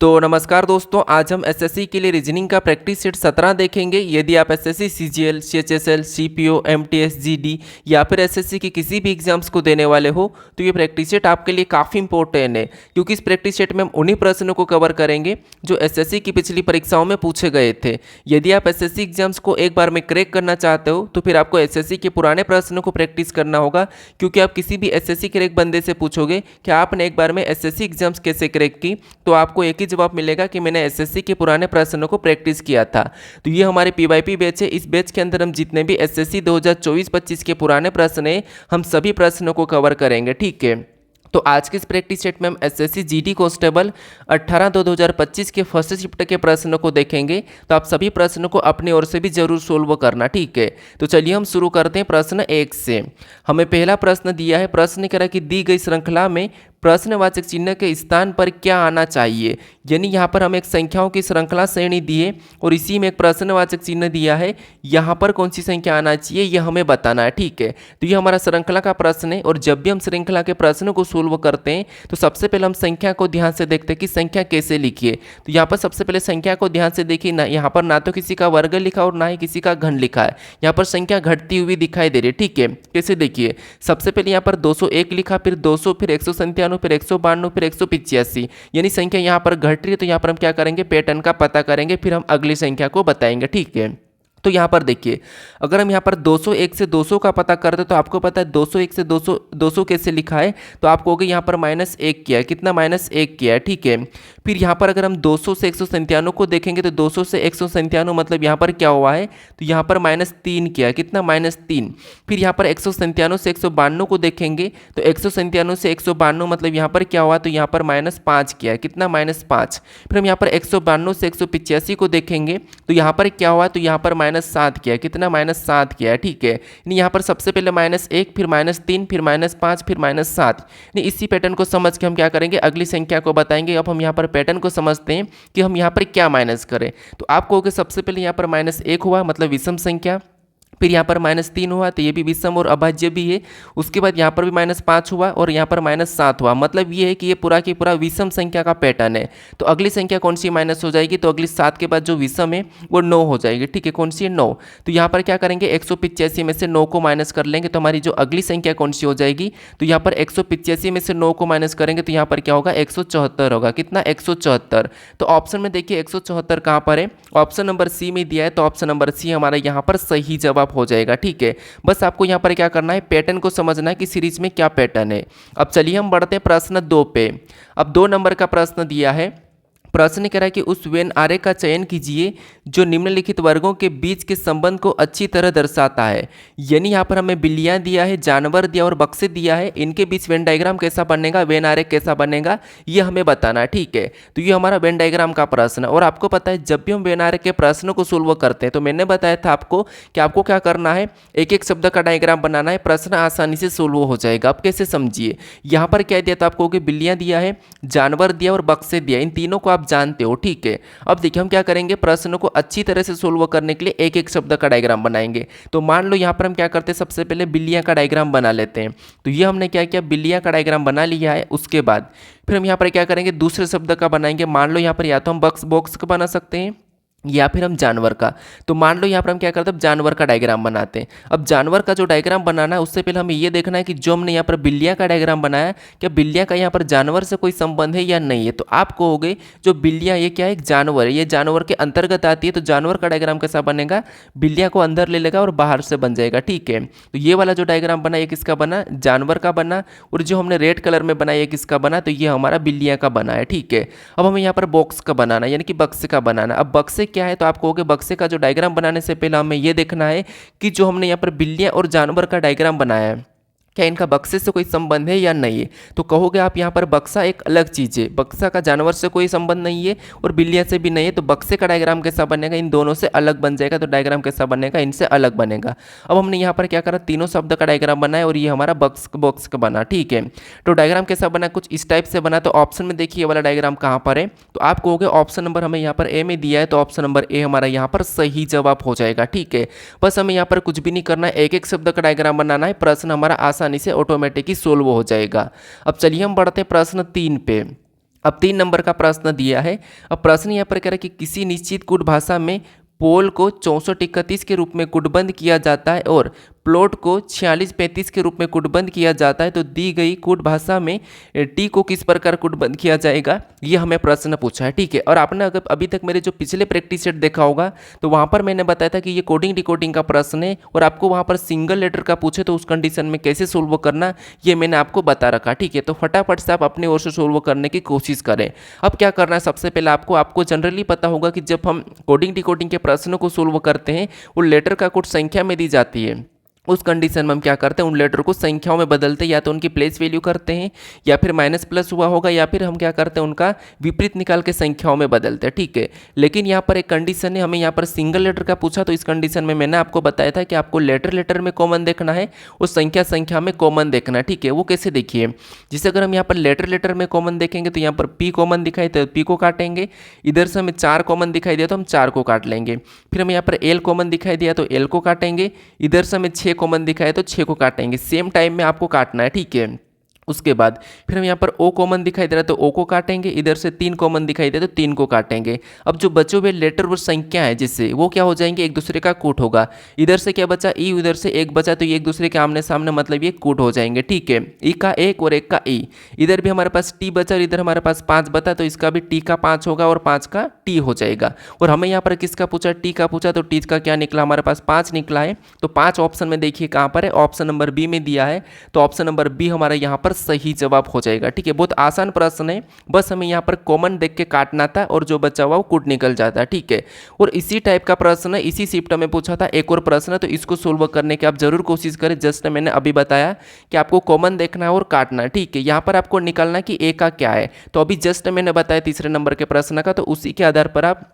तो नमस्कार दोस्तों, आज हम एसएससी के लिए रीजनिंग का प्रैक्टिस सेट 17 देखेंगे। यदि आप SSC CGL, CHSL, CPO, MTS, GD या फिर एसएससी की किसी भी एग्जाम्स को देने वाले हो तो ये प्रैक्टिस सेट आपके लिए काफ़ी इंपॉर्टेंट है, क्योंकि इस प्रैक्टिस सेट में हम उन्हीं प्रश्नों को कवर करेंगे जो एसएससी की पिछली परीक्षाओं में पूछे गए थे। यदि आप एसएससी एग्जाम्स को एक बार में क्रैक करना चाहते हो तो फिर आपको एसएससी के पुराने प्रश्नों को प्रैक्टिस करना होगा, क्योंकि आप किसी भी एसएससी क्रैक बंदे से पूछोगे कि आपने एक बार में एसएससी एग्जाम्स कैसे क्रैक की, तो आपको एक ही जवाब मिलेगा कि मैंने एसएससी के पुराने प्रश्नों को प्रैक्टिस किया था। तो ये हमारे पीवाईपी बैच है। इस बैच के अंदर हम जितने भी एसएससी 2024-25 के पुराने प्रश्न हैं, हम सभी प्रश्नों को कवर करेंगे। ठीक है, तो आज के इस प्रैक्टिस सेट में हम एसएससी जीडी कांस्टेबल 18/2/2025 के फर्स्ट शिफ्ट के प्रश्नों को देखेंगे। तो आप सभी प्रश्नों को अपनी ओर से भी जरूर सोल्व करना। ठीक है, तो चलिए हम शुरू करते हैं प्रश्न 1 से। हमें पहला प्रश्न दिया है। प्रश्न कह रहा है कि दी गई श्रृंखला में प्रश्नवाचक चिन्ह के स्थान पर क्या आना चाहिए। यानी यहाँ पर हमें एक संख्याओं की श्रृंखला श्रेणी दी है और इसी में एक प्रश्नवाचक चिन्ह दिया है। यहाँ पर कौन सी संख्या आना चाहिए यह हमें बताना है। ठीक है, तो ये हमारा श्रृंखला का प्रश्न है और जब भी हम श्रृंखला के प्रश्नों को सोल्व करते हैं तो सबसे पहले हम संख्या को ध्यान से देखते हैं कि संख्या कैसे लिखिए। तो यहाँ पर सबसे पहले संख्या को ध्यान से देखिए ना, यहाँ पर ना तो किसी का वर्ग लिखा और ना ही किसी का घन लिखा है। यहाँ पर संख्या घटती हुई दिखाई दे रही है। ठीक है, कैसे देखिए, सबसे पहले यहाँ पर 201 लिखा, फिर 200, फिर 197, फिर 192, फिर 185, यानी संख्या यहाँ पर घट रही है। तो यहाँ पर हम क्या करेंगे, पैटर्न का पता करेंगे, फिर हम अगली संख्या को बताएंगे। ठीक है, तो यहाँ पर देखिए, अगर हम यहाँ पर 201 से 200 का पता करते तो आपको पता है 201 से 200 कैसे लिखा है, तो आप कहोगे यहाँ पर -1 किया है। कितना -1 किया है। ठीक है, फिर यहाँ पर अगर हम 200 से 197 को देखेंगे तो 200 से 197 मतलब यहाँ पर क्या हुआ है, तो यहाँ पर -3 किया है। कितना -3। फिर यहाँ पर 197 से 192 को देखेंगे तो 197 से 192 मतलब यहाँ पर क्या हुआ, तो यहाँ पर -5 किया है। कितना -5। फिर हम यहाँ पर 192 से 185 को देखेंगे तो यहाँ पर क्या हुआ, तो यहाँ पर -7 किया है। कितना -7 किया है। ठीक है, यानी यहाँ पर सबसे पहले -1, फिर -3, फिर -5, फिर -7। यानी इसी पैटर्न को समझ के हम क्या करेंगे, अगली संख्या को बताएंगे। अब हम यहाँ पर पैटर्न को समझते हैं कि हम यहाँ पर क्या माइनस करें। तो आप कहोगे सबसे पहले यहाँ पर -1 हुआ मतलब विषम संख्या, फिर यहाँ पर -3 हुआ तो ये भी विषम और अभाज्य भी है। उसके बाद यहाँ पर भी -5 हुआ और यहाँ पर -7 हुआ, मतलब ये है कि ये पूरा की पूरा विषम संख्या का पैटर्न है। तो अगली संख्या कौन सी माइनस हो जाएगी, तो अगली 7 के बाद जो विषम है वो 9 हो जाएगी। ठीक है, कौन सी है, 9। तो यहाँ पर क्या करेंगे, 185 में से 9 को माइनस कर लेंगे तो हमारी जो अगली संख्या कौन सी हो जाएगी, तो यहाँ पर 185 में से 9 को माइनस करेंगे तो यहाँ पर क्या होगा, 174 होगा। कितना, 174। तो ऑप्शन में देखिए 174 कहाँ पर है, ऑप्शन नंबर सी में दिया है। तो ऑप्शन नंबर सी हमारा यहाँ पर सही जवाब हो जाएगा। ठीक है, बस आपको यहां पर क्या करना है, पैटर्न को समझना है कि सीरीज में क्या पैटर्न है। अब चलिए हम बढ़ते हैं प्रश्न 2 पे। अब 2 नंबर का प्रश्न दिया है। प्रश्न कह रहा है कि उस वेन आरेख का चयन कीजिए जो निम्नलिखित वर्गों के बीच के संबंध को अच्छी तरह दर्शाता है। यानी यहाँ पर हमें बिल्लियाँ दिया है, जानवर दिया और बक्से दिया है, इनके बीच वेन डायग्राम कैसा बनेगा, वेन आरेख कैसा बनेगा, ये हमें बताना है। ठीक है, तो ये हमारा वेन डायग्राम का प्रश्न है। और आपको पता है जब भी हम वेन आरेख के प्रश्नों को सोल्व करते हैं तो मैंने बताया था आपको कि आपको क्या करना है, एक एक शब्द का डायग्राम बनाना है, प्रश्न आसानी से सोल्व हो जाएगा। आप कैसे समझिए, यहाँ पर क्या दिया था आपको कि बिल्लियाँ दिया है, जानवर दिया और बक्से दिया, इन तीनों को आप जानते हो। ठीक है, अब देखिए हम क्या करेंगे, प्रश्न को अच्छी तरह से सोल्व करने के लिए एक एक शब्द का डायग्राम बनाएंगे। तो मान लो यहाँ पर हम क्या करते हैं, सबसे पहले बिल्लियाँ का डायग्राम बना लेते हैं। तो ये हमने क्या किया, बिल्लियाँ का डायग्राम बना लिया है। उसके बाद फिर हम यहाँ पर क्या करेंगे, दूसरे शब्द का बनाएंगे। मान लो यहाँ पर या तो हम बॉक्स का बना सकते हैं या फिर हम जानवर का। तो मान लो यहाँ पर हम क्या करते हैं, जानवर का डायग्राम बनाते हैं। अब जानवर का जो डायग्राम बनाना है उससे पहले हमें ये देखना है कि जो हमने यहाँ पर बिल्लियाँ का डायग्राम बनाया, क्या बिल्लियाँ का यहाँ पर जानवर से कोई संबंध है या नहीं है। तो आप कहोगे जो बिल्लियाँ ये क्या है, एक जानवर है, ये जानवर के अंतर्गत आती है। तो जानवर का डायग्राम कैसा बनेगा, बिल्लियाँ को अंदर ले लेगा और बाहर से बन जाएगा। ठीक है, तो ये वाला जो डायग्राम बना ये किसका बना, जानवर का बना। और जो हमने रेड कलर में बनाया ये किसका बना, तो ये हमारा बिल्लियाँ का बना है। ठीक है, अब हमें यहाँ पर बॉक्स का बनाना यानी कि बक्से का बनाना। अब बक्से क्या है, तो आप कहोगे बक्से का जो डायग्राम बनाने से पहले हमें यह देखना है कि जो हमने यहाँ पर बिल्लियाँ और जानवर का डायग्राम बनाया है क्या इनका बक्से से कोई संबंध है या नहीं है। तो कहोगे आप यहाँ पर बक्सा एक अलग चीज़ है, बक्सा का जानवर से कोई संबंध नहीं है और बिल्लियाँ से भी नहीं है। तो बक्से का डायग्राम कैसा बनेगा, इन दोनों से अलग बन जाएगा। तो डायग्राम कैसा बनेगा, इनसे अलग बनेगा। अब हमने यहाँ पर क्या करा, तीनों शब्द का डायग्राम बनाया और ये हमारा बॉक्स का बना। ठीक है, तो डायग्राम कैसा बना, कुछ इस टाइप से बना। तो ऑप्शन में देखिए वाला डायग्राम कहाँ पर है, तो आप कहोगे ऑप्शन नंबर हमें यहाँ पर ए में दिया है। तो ऑप्शन नंबर ए हमारा यहाँ पर सही जवाब हो जाएगा। ठीक है, बस हमें यहाँ पर कुछ भी नहीं करना है, एक एक शब्द का डायग्राम बनाना है, प्रश्न हमारा आसानी से ऑटोमेटिक सोल्व हो जाएगा। अब चलिए हम बढ़ते हैं प्रश्न 3 पे। अब 3 नंबर का प्रश्न दिया है। अब प्रश्न यहाँ पर कह रहा है कि किसी निश्चित कूट भाषा में पोल को 64-31 के रूप में कूटबद्ध किया जाता है और प्लॉट को 46-35 के रूप में कूटबद्ध किया जाता है, तो दी गई कूट भाषा में टी को किस प्रकार कूटबद्ध किया जाएगा, ये हमें प्रश्न पूछा है। ठीक है, और आपने अगर अभी तक मेरे जो पिछले प्रैक्टिस सेट देखा होगा तो वहाँ पर मैंने बताया था कि ये कोडिंग डिकोडिंग का प्रश्न है और आपको वहाँ पर सिंगल लेटर का पूछे तो उस कंडीशन में कैसे सोल्व करना ये मैंने आपको बता रखा। ठीक है, तो फटाफट से आप अपनी ओर से सोल्व करने की कोशिश करें। अब क्या करना है, सबसे पहले आपको जनरली पता होगा कि जब हम कोडिंग डिकोडिंग के प्रश्नों को सोल्व करते हैं वो लेटर का कोड संख्या में दी जाती है। उस कंडीशन में हम क्या करते हैं, उन लेटर को संख्याओं में बदलते हैं, या तो उनकी प्लेस वैल्यू करते हैं या फिर माइनस प्लस हुआ होगा, या फिर हम क्या करते हैं उनका विपरीत निकाल के संख्याओं में बदलते हैं। ठीक है, लेकिन यहाँ पर एक कंडीशन है, हमें यहाँ पर सिंगल लेटर का पूछा तो इस कंडीशन में मैंने आपको बताया था कि आपको लेटर में कॉमन देखना है और संख्या में कॉमन देखना है। ठीक है, वो कैसे देखिए, जैसे अगर हम यहाँ पर लेटर में कॉमन देखेंगे तो यहाँ पर पी कॉमन दिखाई तो पी को काटेंगे, इधर से हमें 4 कॉमन दिखाई दिया तो हम 4 को काट लेंगे, फिर हमें यहाँ पर एल कॉमन दिखाई दिया तो एल को काटेंगे, इधर से हमें 6 कॉमन दिखाए तो 6 को काटेंगे, सेम टाइम में आपको काटना है। ठीक है, उसके बाद फिर हम यहाँ पर ओ कॉमन दिखाई दे रहा है तो ओ को काटेंगे, इधर से 3 कॉमन दिखाई दे तो 3 को काटेंगे। अब जो बचे हुए लेटर और संख्या है जिससे वो क्या हो जाएंगे, एक दूसरे का कूट होगा। इधर से क्या बचा ई, उधर से एक बचा तो ये एक दूसरे के आमने सामने मतलब ये कूट हो जाएंगे। ठीक है, ई का एक और एक का ई, इधर भी हमारे पास टी बचा और इधर हमारे पास 5 बता तो इसका भी टी का 5 होगा और 5 का टी हो जाएगा। और हमें यहाँ पर किसका पूछा, टी का पूछा तो टी का क्या निकला, हमारे पास 5 निकला है। तो 5 ऑप्शन में देखिए कहाँ पर है, ऑप्शन नंबर बी में दिया है, तो ऑप्शन नंबर बी हमारा यहाँ पर सही जवाब हो जाएगा। ठीक है, बहुत आसान प्रश्न है, बस हमें यहाँ पर कॉमन देख के काटना था और जो बचा हुआ वो कूट निकल जाता है। ठीक है, और इसी टाइप का प्रश्न इसी शिफ्ट में पूछा था एक और प्रश्न, तो इसको सोल्व करने की आप जरूर कोशिश करें। जस्ट मैंने अभी बताया कि आपको कॉमन देखना है और काटना है। ठीक है, यहाँ पर आपको निकालना कि ए का क्या है, तो अभी जस्ट मैंने बताया तीसरे नंबर के प्रश्न का, तो उसी के आधार पर आप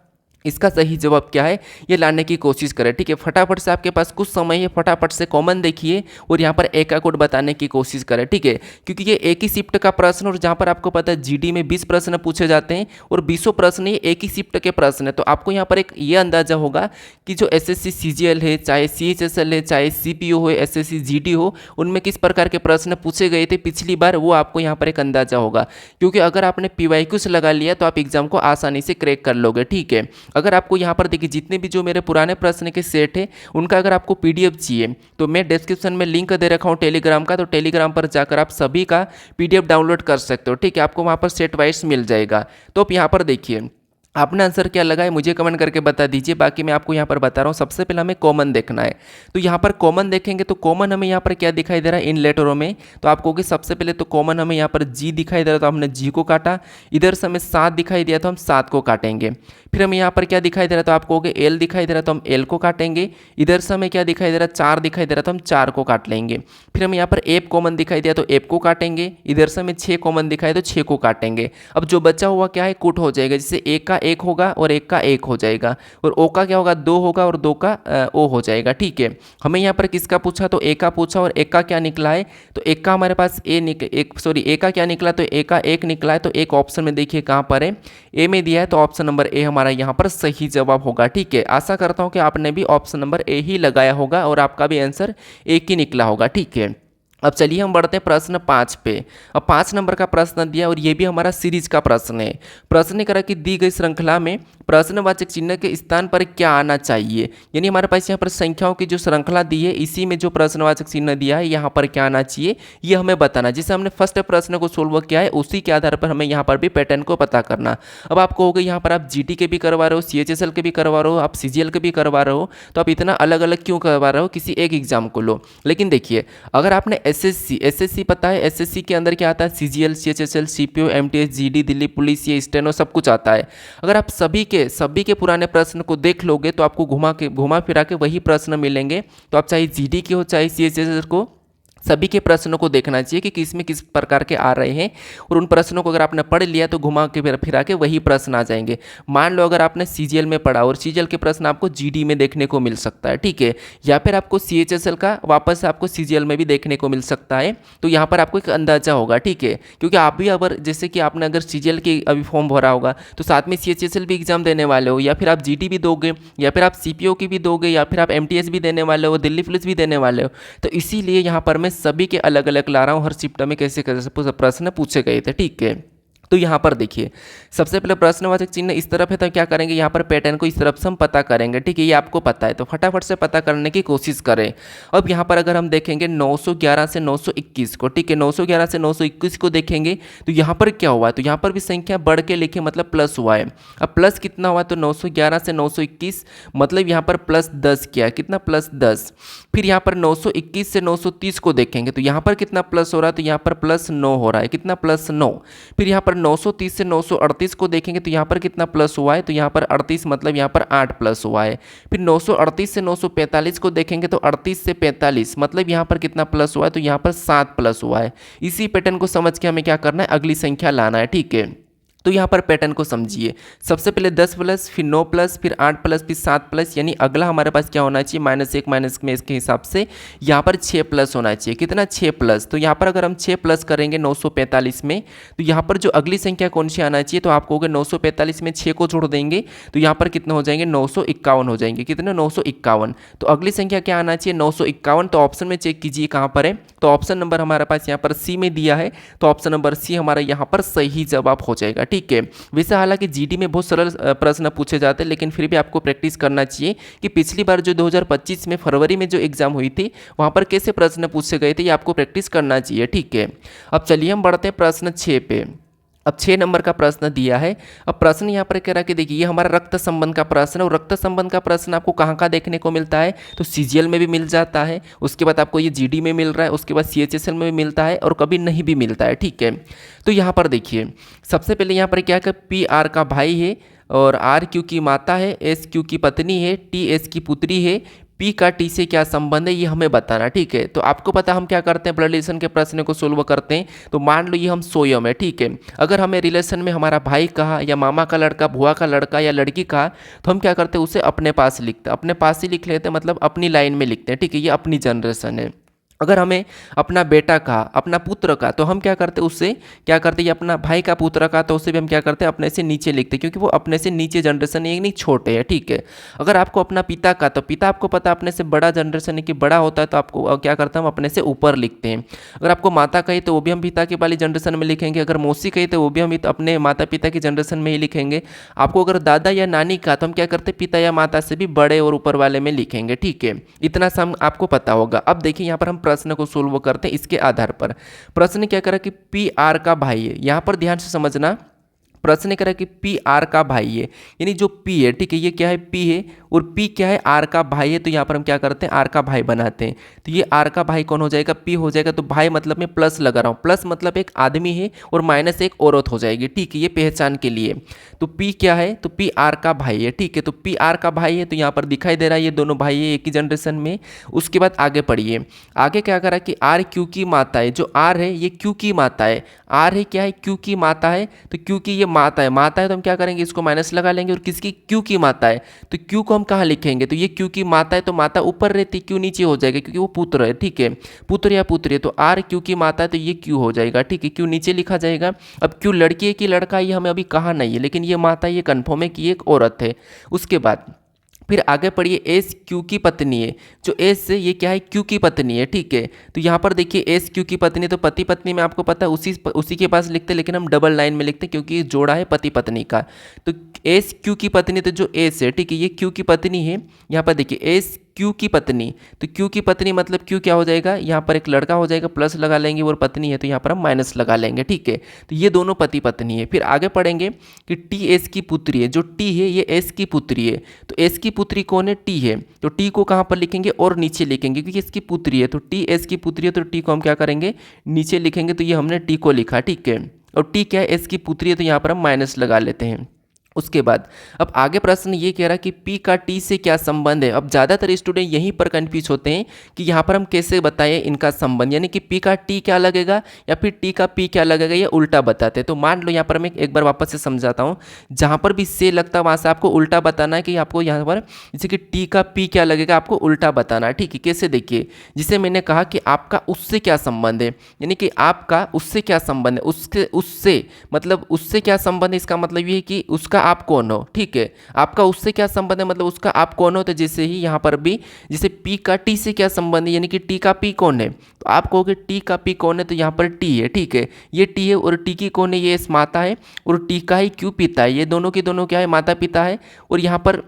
इसका सही जवाब क्या है ये लाने की कोशिश करें। ठीक है, फटाफट से आपके पास कुछ समय है, फटाफट से कॉमन देखिए और यहाँ पर ए का कोड बताने की कोशिश करें। ठीक है, क्योंकि ये एक ही शिफ्ट का प्रश्न और जहाँ पर आपको पता है जीडी में 20 प्रश्न पूछे जाते हैं और 20 प्रश्न ये एक ही शिफ्ट के प्रश्न है, तो आपको यहाँ पर एक ये अंदाजा होगा कि जो एसएससी सीजीएल है, चाहे सीएचएसएल है, चाहे सीपीओ हो, एसएससी जीडी हो, उनमें किस प्रकार के प्रश्न पूछे गए थे पिछली बार, वो आपको यहाँ पर एक अंदाजा होगा। क्योंकि अगर आपने पीवाईक्यूज लगा लिया तो आप एग्जाम को आसानी से क्रैक कर लोगे। ठीक है, अगर आपको यहाँ पर देखिए जितने भी जो मेरे पुराने प्रश्न के सेट है उनका अगर आपको पीडीएफ चाहिए तो मैं डिस्क्रिप्शन में लिंक दे रखा हूँ टेलीग्राम का, तो टेलीग्राम पर जाकर आप सभी का पीडीएफ डाउनलोड कर सकते हो। ठीक है, आपको वहाँ पर सेट वाइज मिल जाएगा। तो आप यहाँ पर देखिए आपने आंसर क्या लगा है मुझे कमेंट करके बता दीजिए, बाकी मैं आपको यहाँ पर बता रहा हूँ। सबसे पहले हमें कॉमन देखना है, तो यहाँ पर कॉमन देखेंगे तो कॉमन हमें यहाँ पर क्या दिखाई दे रहा है इन लेटरों में, तो आपको कि सबसे पहले तो कॉमन हमें यहाँ पर जी दिखाई दे रहा है तो हमने जी को काटा, इधर से हमें 7 दिखाई दिया तो हम 7 को काटेंगे। फिर हमें यहाँ पर क्या दिखाई दे रहा है तो आपको एल दिखाई दे रहा है तो हम एल को काटेंगे, इधर से हमें क्या दिखाई दे रहा है 4 दिखाई दे रहा है तो हम 4 को काट लेंगे। फिर हमें यहाँ पर एप कॉमन दिखाई दिया तो एप को काटेंगे, इधर से हमें 6 कॉमन दिखाई तो 6 को काटेंगे। अब जो बचा हुआ क्या है कूट हो जाएगा, जैसे एक का एक होगा और एक का एक हो जाएगा, और ओ का क्या होगा 2 होगा और 2 का ओ हो जाएगा। ठीक है, हमें यहाँ पर किसका पूछा तो ए का पूछा और एक का क्या निकला है, तो एक का हमारे पास ए का क्या निकला तो ए का एक निकला है, तो एक ऑप्शन में देखिए कहाँ पर है ए में दिया है, तो ऑप्शन नंबर ए हमारा यहाँ पर सही जवाब होगा। ठीक है, आशा करता हूँ कि आपने भी ऑप्शन नंबर ए ही लगाया होगा और आपका भी आंसर एक ही निकला होगा। ठीक है, अब चलिए हम बढ़ते हैं प्रश्न 5 पे। अब 5 नंबर का प्रश्न दिया और ये भी हमारा सीरीज का प्रश्न है। प्रश्न करा कि दी गई श्रृंखला में प्रश्नवाचक चिन्ह के स्थान पर क्या आना चाहिए, यानी हमारे पास यहाँ पर संख्याओं की जो श्रृंखला दी है इसी में जो प्रश्नवाचक चिन्ह दिया है यहाँ पर क्या आना चाहिए ये हमें बताना। जैसे हमने फर्स्ट प्रश्न को सोल्व किया है उसी के आधार पर हमें यहाँ पर भी पैटर्न को पता करना। अब आपको हो गई यहाँ पर आप जीटी के भी करवा रहे हो, सीएचएसएल के भी करवा रहे हो, आप सीजीएल के भी करवा रहे हो, तो आप इतना अलग अलग क्यों करवा रहे हो, किसी एक एग्जाम को लो। लेकिन देखिए अगर आपने एसएससी पता है, एसएससी के अंदर क्या आता है CGL, CHSL, CPO, MTS, GD, Delhi police, ये स्टेनो सब कुछ आता है। अगर आप सभी के पुराने प्रश्न को देख लोगे तो आपको घुमा फिरा के वही प्रश्न मिलेंगे। तो आप चाहे जीडी के हो चाहे सीएचएसएल को, सभी के प्रश्नों को देखना चाहिए कि किस में किस प्रकार के आ रहे हैं, और उन प्रश्नों को अगर आपने पढ़ लिया तो घुमा के फिरा के वही प्रश्न आ जाएंगे। मान लो अगर आपने सीजीएल में पढ़ा और सीजीएल के प्रश्न आपको जीडी में देखने को मिल सकता है, ठीक है, या फिर आपको सीएचएसएल का वापस से आपको सीजीएल में भी देखने को मिल सकता है, तो यहाँ पर आपको एक अंदाजा होगा। ठीक है, क्योंकि आप भी अगर जैसे कि आपने अगर सीजीएल की अभी फॉर्म भरा होगा तो साथ में सीएचएसएल भी एग्जाम देने वाले हो, या फिर आप जीडी भी दोगे, या फिर आप सीपीओ की भी दोगे, या फिर आप एमटीएस भी देने वाले हो, दिल्ली पुलिस भी देने वाले हो। तो इसीलिए यहाँ पर मैं सभी के अलग अलग ला रहा हूँ, हर शिफ्ट में कैसे कैसे प्रश्न पूछे गए थे। ठीक है, तो यहाँ पर देखिए, सबसे पहले प्रश्नवाचक चिन्ह इस तरफ है तो क्या करेंगे, यहाँ पर पैटर्न को इस तरफ से हम पता करेंगे। ठीक है, ये आपको पता है तो फटाफट से पता करने की कोशिश करें। अब यहाँ पर अगर हम देखेंगे 911 से 921 को, ठीक है, 911 से 921 को देखेंगे तो यहाँ पर क्या हुआ है, तो यहाँ पर भी संख्या बढ़ के लिखे मतलब प्लस हुआ है। अब प्लस कितना हुआ, तो 911 से 921 मतलब यहाँ पर प्लस 10 किया, कितना प्लस 10। फिर यहाँ पर 921 से 930 को देखेंगे तो यहाँ पर कितना प्लस हो रहा है, तो यहाँ पर प्लस 9 हो रहा है, कितना प्लस 9। फिर यहाँ पर 930 से 938 को देखेंगे तो यहाँ पर कितना प्लस हुआ है, तो यहाँ पर 38 मतलब यहाँ पर 8 प्लस हुआ है। फिर 938 से 945 को देखेंगे तो 38 से 45 मतलब यहाँ पर कितना प्लस हुआ है, तो यहाँ पर 7 प्लस हुआ है। इसी पैटर्न को समझ के हमें क्या करना है, अगली संख्या लाना है। ठीक है, तो यहाँ पर पैटर्न को समझिए, सबसे पहले 10 प्लस, फिर 9 प्लस, फिर 8 प्लस, फिर 7 प्लस, यानी अगला हमारे पास क्या होना चाहिए, -1 माइनस में इसके हिसाब से यहाँ पर 6 प्लस होना चाहिए, कितना 6 प्लस। तो यहाँ पर अगर हम 6 प्लस करेंगे 945 में तो यहाँ पर जो अगली संख्या कौन सी आना चाहिए, तो आप कहोगे 945 में 6 को जोड़ देंगे तो यहाँ पर कितने हो जाएंगे, 951 हो जाएंगे, कितने 951। तो अगली संख्या क्या आना चाहिए, 951। तो ऑप्शन में चेक कीजिए कहाँ पर है, तो ऑप्शन नंबर हमारे पास यहाँ पर सी में दिया है, तो ऑप्शन नंबर सी हमारा यहाँ पर सही जवाब हो जाएगा। ठीक है, वैसे हालांकि जीडी में बहुत सरल प्रश्न पूछे जाते हैं, लेकिन फिर भी आपको प्रैक्टिस करना चाहिए कि पिछली बार जो 2025 में फरवरी में जो एग्जाम हुई थी वहाँ पर कैसे प्रश्न पूछे गए थे, ये आपको प्रैक्टिस करना चाहिए। ठीक है, अब चलिए हम बढ़ते हैं प्रश्न 6 पे। अब 6 नंबर का प्रश्न दिया है। अब प्रश्न यहाँ पर कह रहा है कि देखिए ये हमारा रक्त संबंध का प्रश्न है, और रक्त संबंध का प्रश्न आपको कहाँ कहाँ देखने को मिलता है, तो सीजीएल में भी मिल जाता है, उसके बाद आपको ये जीडी में मिल रहा है, उसके बाद सीएचएसएल में भी मिलता है, और कभी नहीं भी मिलता है। ठीक है, तो यहाँ पर देखिए सबसे पहले यहाँ पर क्या है, पी आर का भाई है, और आर क्यू की माता है, एस क्यू की पत्नी है, टी एस की पुत्री है, पी का टी से क्या संबंध है ये हमें बताना। ठीक है, तो आपको पता हम क्या करते हैं, ब्लड रिलेशन के प्रश्न को सोल्व करते हैं। तो मान लो ये हम सोयम है, ठीक है, अगर हमें रिलेशन में हमारा भाई कहा या मामा का लड़का, बुआ का लड़का या लड़की कहा तो हम क्या करते हैं, उसे अपने पास लिखते हैं, अपने पास ही लिख लेते हैं, मतलब अपनी लाइन में लिखते हैं। ठीक है, ये अपनी जनरेशन है। अगर हमें अपना बेटा का, अपना पुत्र का, तो हम क्या करते हैं, उससे क्या करते हैं, अपना भाई का पुत्र का, तो उसे भी हम क्या करते हैं, अपने से नीचे लिखते हैं, क्योंकि वो अपने से नीचे जनरेशन है, नहीं छोटे हैं। ठीक है, अगर आपको अपना पिता का, तो पिता आपको पता अपने से बड़ा जनरेशन है कि बड़ा होता है, तो आपको क्या करते हैं, हम अपने से ऊपर लिखते हैं। अगर आपको माता कही तो वो भी हम पिता की वाली जनरेशन में लिखेंगे, अगर मौसी कही तो वो भी हम अपने माता पिता की जनरेशन में ही लिखेंगे। आपको अगर दादा या नानी का, तो हम क्या करते हैं, पिता या माता से भी बड़े और ऊपर वाले में लिखेंगे। ठीक है, इतना सम आपको पता होगा। अब देखिए यहाँ पर हम प्रश्न को सोल्व करते हैं इसके आधार पर। प्रश्न क्या करा कि पी आर का भाई है, यहां पर ध्यान से समझना, प्रश्न करा कि पी आर का भाई है, यानी जो पी है, ठीक है, ये क्या है, पी है, और पी क्या है, आर का भाई है, तो यहाँ पर हम क्या करते हैं, आर का भाई बनाते हैं। तो ये आर का भाई कौन हो जाएगा, पी हो जाएगा। तो भाई मतलब मैं प्लस लगा रहा हूँ, प्लस मतलब एक आदमी है और माइनस एक औरत हो जाएगी। ठीक है, ये पहचान के लिए। तो पी क्या है, तो पी आर का भाई है। ठीक है, तो पी आर का भाई है, तो यहाँ पर दिखाई दे रहा है ये दोनों भाई है एक ही जनरेशन में। उसके बाद आगे पढ़िए, आगे क्या करा कि आर क्यू की माता है, जो आर है ये क्यू की माता है, आर है क्या है, क्यू की माता है। तो क्यू की ये माता है, माता है तो हम क्या करेंगे, इसको माइनस लगा लेंगे, और किसकी, क्यू की माता है, तो क्यू को हम कहाँ लिखेंगे, तो ये क्यू की माता है, तो माता ऊपर रहती, क्यू नीचे हो जाएगा, क्योंकि वो पुत्र है। ठीक है, पुत्र या पुत्री है, तो आर क्यू की माता है, तो ये क्यू हो जाएगा। ठीक है, क्यू नीचे लिखा जाएगा। अब क्यू लड़की है कि लड़का, ये हमें अभी कहा नहीं है, लेकिन ये माता ये कन्फर्म है कि एक औरत है। उसके बाद फिर आगे पढ़िए, एस क्यू की पत्नी है, जो एस है ये क्या है, क्यू की पत्नी है। ठीक है, तो यहाँ पर देखिए एस क्यू की पत्नी, तो पति पत्नी में आपको पता है उसी के पास लिखते हैं, लेकिन हम डबल लाइन में लिखते हैं क्योंकि ये जोड़ा है पति पत्नी का। तो एस क्यू की पत्नी, तो जो एस है, ठीक है, ये क्यू की पत्नी है। यहाँ पर देखिए एस क्यू की पत्नी, तो क्यू की पत्नी मतलब क्यू क्या हो जाएगा, यहाँ पर एक लड़का हो जाएगा, प्लस लगा लेंगे, और पत्नी है तो यहाँ पर हम माइनस लगा लेंगे। ठीक है, तो ये दोनों पति पत्नी है। फिर आगे पढ़ेंगे कि टी एस की पुत्री है, जो टी है ये एस की पुत्री है, तो एस की पुत्री कौन है, टी है, तो टी को कहाँ पर लिखेंगे, और नीचे लिखेंगे, क्योंकि इसकी पुत्री है, तो टी एस की पुत्री है, तो टी को हम क्या करेंगे, नीचे लिखेंगे। तो ये हमने टी को लिखा। ठीक है, और टी क्या है, एस की पुत्री है, तो यहाँ पर हम माइनस लगा लेते हैं। उसके बाद अब आगे प्रश्न ये कह रहा है कि P का T से क्या संबंध है। अब ज़्यादातर स्टूडेंट यहीं पर कंफ्यूज होते हैं कि यहाँ पर हम कैसे बताएं इनका संबंध, यानी कि P का T क्या लगेगा या फिर T का P क्या लगेगा, ये उल्टा बताते हैं। तो मान लो यहाँ पर मैं एक बार वापस से समझाता हूँ, जहाँ पर भी से लगता है वहाँ से आपको उल्टा बताना है कि आपको यहाँ पर जैसे कि T का P क्या लगेगा, आपको उल्टा बताना है। ठीक है, कैसे देखिए, जिसे मैंने कहा कि आपका उससे क्या संबंध है, यानी कि आपका उससे क्या संबंध है, उससे मतलब उससे क्या संबंध है, इसका मतलब ये है कि उसका आप कौन हो, ठीक है। आपका उससे क्या संबंध है, मतलब उसका आप कौन हो, तो जैसे ही यहाँ पर भी जैसे पी का टी से क्या संबंध है, यानी कि टी का पी कौन है, तो आप कहोगे टी का पी कौन है, तो यहाँ पर टी है, ठीक है। ये टी है और टी की कौन है, ये इस माता है, और टी का ही क्यों पिता है, ये दोनों के दोनों क्या है, माता पिता है। और यहाँ पर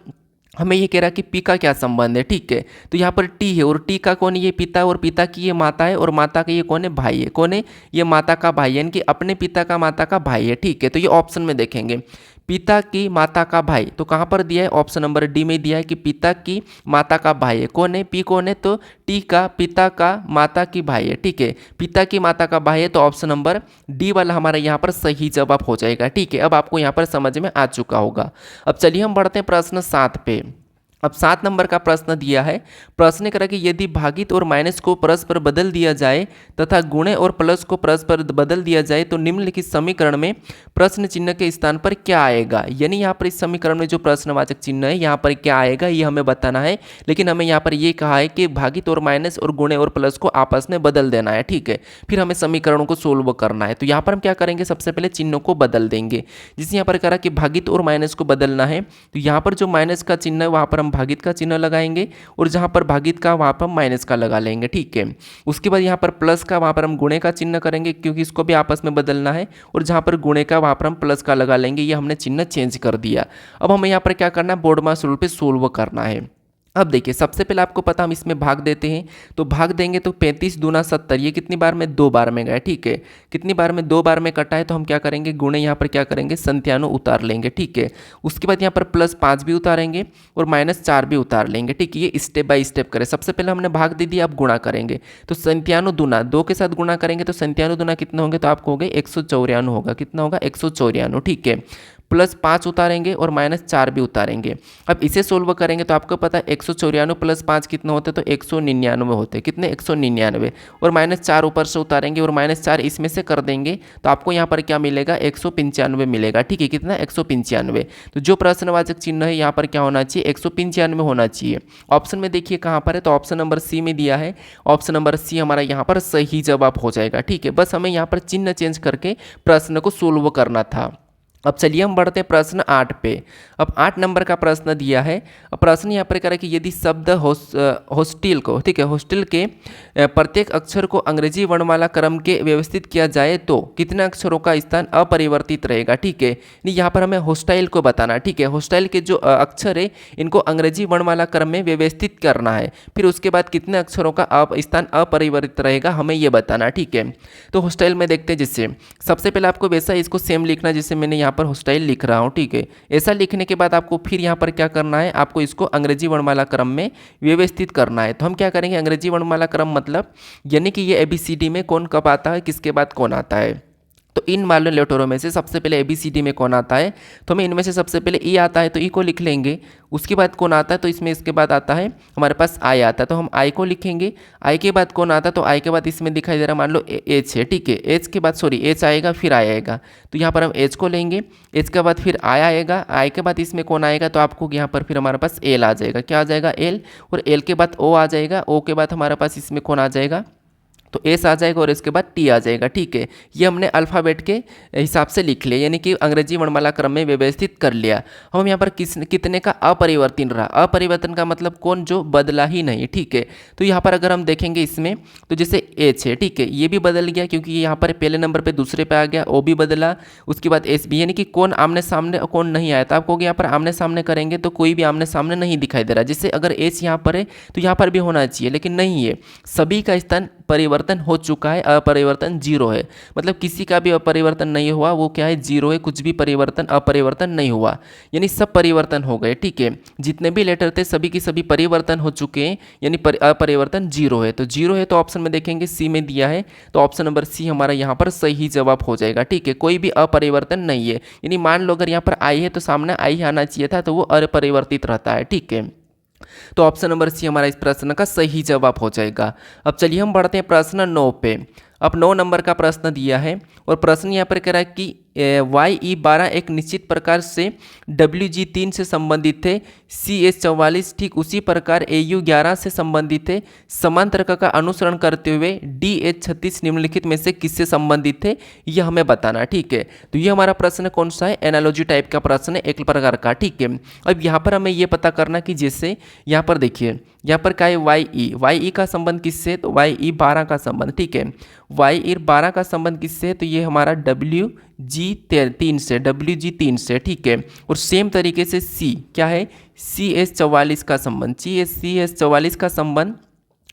हमें ये कह रहा है कि पी का क्या संबंध है, ठीक है। तो यहाँ पर टी है और टी का कौन है, ये पिता है, और पिता की ये माता है, और माता का ये कौन है, भाई है। कौन है, ये माता का भाई है, यानी कि अपने पिता का माता का भाई है, ठीक है। तो ये ऑप्शन में देखेंगे, पिता की माता का भाई, तो कहाँ पर दिया है, ऑप्शन नंबर डी में दिया है कि पिता की माता का भाई है। कौन है, पी कौन है, तो टी का पिता का माता की भाई है, ठीक है। पिता की माता का भाई है, तो ऑप्शन नंबर डी वाला हमारा यहाँ पर सही जवाब हो जाएगा, ठीक है। अब आपको यहाँ पर समझ में आ चुका होगा। अब चलिए हम बढ़ते हैं प्रश्न 7 पे। अब 7 नंबर का प्रश्न दिया है, प्रश्न करा कि यदि भागित और माइनस को परस्पर बदल दिया जाए तथा गुणे और प्लस को परस्पर बदल दिया जाए तो निम्नलिखित समीकरण में प्रश्न चिन्ह के स्थान पर क्या आएगा। यानी यहाँ पर इस समीकरण में जो प्रश्नवाचक चिन्ह है यहाँ पर क्या आएगा ये हमें बताना है, लेकिन हमें यहाँ पर ये कहा है कि भागित और माइनस और गुणे और प्लस को आपस में बदल देना है, ठीक है। फिर हमें समीकरणों को सोल्व करना है, तो यहाँ पर हम क्या करेंगे, सबसे पहले चिन्हों को बदल देंगे। जिसे यहाँ पर करा कि भागित और माइनस को बदलना है, तो यहाँ पर जो माइनस का चिन्ह है वहाँ पर हम भागित का चिन्ह लगाएंगे, और जहां पर भागित का वहां पर हम माइनस का लगा लेंगे, ठीक है। उसके बाद यहां पर प्लस का वहां पर हम गुणे का चिन्ह करेंगे, क्योंकि इसको भी आपस में बदलना है, और जहां पर गुणे का वहां पर हम प्लस का लगा लेंगे। ये हमने चिन्ह चेंज कर दिया। अब हमें यहाँ पर क्या करना है, बोर्ड मास रूल पे सोल्व करना है। अब देखिए सबसे पहले आपको पता हम इसमें भाग देते हैं, तो भाग देंगे तो 35 दूना 70, ये कितनी बार में, 2 बार में गए, ठीक है। कितनी बार में, 2 बार में कटा है, तो हम क्या करेंगे, गुणे यहाँ पर क्या करेंगे, 97 उतार लेंगे, ठीक है। उसके बाद यहाँ पर +5 भी उतारेंगे और -4 भी उतार लेंगे, ठीक है। ये स्टेप बाय स्टेप करें। सबसे पहले हमने भाग दे दिया, अब गुणा करेंगे, तो 97 दूना 2 के साथ गुणा करेंगे, तो 97 दूना कितना होंगे, तो आपको हो गए 194 होगा। कितना होगा, 194, ठीक है। +5 उतारेंगे और -4 भी उतारेंगे। अब इसे सोल्व करेंगे तो आपको पता है 194 + 5 कितना होते हैं, तो 199 होते हैं। कितने, 199, और -4 ऊपर से उतारेंगे और -4 इसमें से कर देंगे, तो आपको यहाँ पर क्या मिलेगा, 195 मिलेगा, ठीक है। कितना, 195। तो जो प्रश्नवाचक चिन्ह है यहाँ पर क्या होना चाहिए, 195 होना चाहिए। ऑप्शन में देखिए कहाँ पर है, तो ऑप्शन नंबर सी में दिया है। ऑप्शन नंबर सी हमारा यहाँ पर सही जवाब हो जाएगा, ठीक है। बस हमें यहाँ पर चिन्ह चेंज करके प्रश्न को सोल्व करना था। अब चलिए हम बढ़ते हैं प्रश्न 8 पे। अब 8 नंबर का प्रश्न दिया है। अब प्रश्न यहाँ पर करें कि यदि शब्द हॉस्टिल को, ठीक है, हॉस्टिल के प्रत्येक अक्षर को अंग्रेजी वर्णमाला क्रम के व्यवस्थित किया जाए तो कितने अक्षरों का स्थान अपरिवर्तित रहेगा, ठीक है। यहाँ पर हमें हॉस्टाइल को बताना, ठीक है। हॉस्टाइल के जो अक्षर है इनको अंग्रेजी वर्णमाला क्रम में व्यवस्थित करना है, फिर उसके बाद कितने अक्षरों का स्थान अपरिवर्तित रहेगा हमें ये बताना, ठीक है। तो हॉस्टाइल में देखते हैं, जिससे सबसे पहले आपको वैसा इसको सेम लिखना जैसे मैंने यहाँ पर हॉस्टाइल लिख रहा हूँ, ठीक है। ऐसा लिखने के बाद आपको फिर यहाँ पर क्या करना है, आपको इसको अंग्रेजी वर्णमाला क्रम में व्यवस्थित करना है। तो हम क्या करेंगे, अंग्रेजी वर्णमाला क्रम मतलब यानी कि ये ABCD में कौन कब आता है, किसके बाद कौन आता है। तो इन वाले लेटरों में से सबसे पहले ABCD में कौन आता है, तो हमें इनमें से सबसे पहले ई आता है, तो ई को लिख लेंगे। उसके बाद कौन आता है, तो इसमें इसके बाद आता है हमारे पास आई आता है, तो हम आई को लिखेंगे। आई के बाद कौन आता है, तो आई के बाद इसमें दिखाई दे रहा मान लो एच है, ठीक है। एच के बाद सॉरी एच आएगा, फिर आई आएगा, तो यहाँ पर हम एच को लेंगे। एच के बाद फिर आई आएगा। आई के बाद इसमें कौन आएगा, तो आपको यहाँ पर फिर हमारे पास एल आ जाएगा। क्या आ जाएगा, एल। और एल के बाद ओ आ जाएगा। ओ के बाद हमारे पास इसमें कौन आ जाएगा, तो एस आ जाएगा, और इसके बाद टी आ जाएगा, ठीक है। ये हमने अल्फ़ाबेट के हिसाब से लिख लिया, यानी कि अंग्रेजी वर्णमाला क्रम में व्यवस्थित कर लिया। हम यहाँ पर कितने का अपरिवर्तन रहा, अपरिवर्तन का मतलब कौन, जो बदला ही नहीं, ठीक है। तो यहाँ पर अगर हम देखेंगे इसमें, तो जैसे एच है, ठीक है, ये भी बदल गया क्योंकि ये यहाँ पर पहले नंबर पर दूसरे पे आ गया। ओ भी बदला, उसके बाद एस भी, यानी कि कौन आमने सामने कौन नहीं आया। तो आपको यहाँ पर आमने सामने करेंगे तो कोई भी आमने सामने नहीं दिखाई दे रहा। जैसे अगर एच यहाँ पर है तो यहाँ पर भी होना चाहिए, लेकिन नहीं है। सभी का स्थान परिवर्तन हो चुका है, अपरिवर्तन 0 है। मतलब किसी का भी अपरिवर्तन नहीं हुआ, वो क्या है, 0 है। कुछ भी परिवर्तन अपरिवर्तन नहीं हुआ, यानी सब परिवर्तन हो गए, ठीक है। जितने भी लेटर थे सभी की सभी परिवर्तन हो चुके हैं, यानी अपरिवर्तन 0 है। तो 0 है तो ऑप्शन में देखेंगे सी में दिया है, तो ऑप्शन नंबर सी हमारा यहाँ पर सही जवाब हो जाएगा, ठीक है। कोई भी अपरिवर्तन नहीं है, यानी मान लो अगर यहाँ पर आई है तो सामने आई आना चाहिए था, तो वो अपरिवर्तित रहता है, ठीक है। तो ऑप्शन नंबर सी हमारा इस प्रश्न का सही जवाब हो जाएगा। अब चलिए हम बढ़ते हैं प्रश्न 9 पे। अब 9 नंबर का प्रश्न दिया है और प्रश्न यहाँ पर कह रहा है कि YE12 एक निश्चित प्रकार से WG3 से संबंधित थे, CS44 ठीक उसी प्रकार AU11 से संबंधित थे। समान तर्क का अनुसरण करते हुए DH36 निम्नलिखित में से किससे संबंधित थे, यह हमें बताना। ठीक है, तो ये हमारा प्रश्न कौन सा है, एनालॉजी टाइप का प्रश्न है, एक प्रकार का। ठीक है, अब यहाँ पर हमें ये पता करना कि जैसे यहाँ पर देखिए, यहाँ पर क्या है YE का संबंध किससे है, तो YE12 का संबंध। ठीक है, YE12 का संबंध किससे है, तो ये हमारा WG3 से। ठीक है, और सेम तरीके से C क्या है, CS44 का संबंध, CS44 का संबंध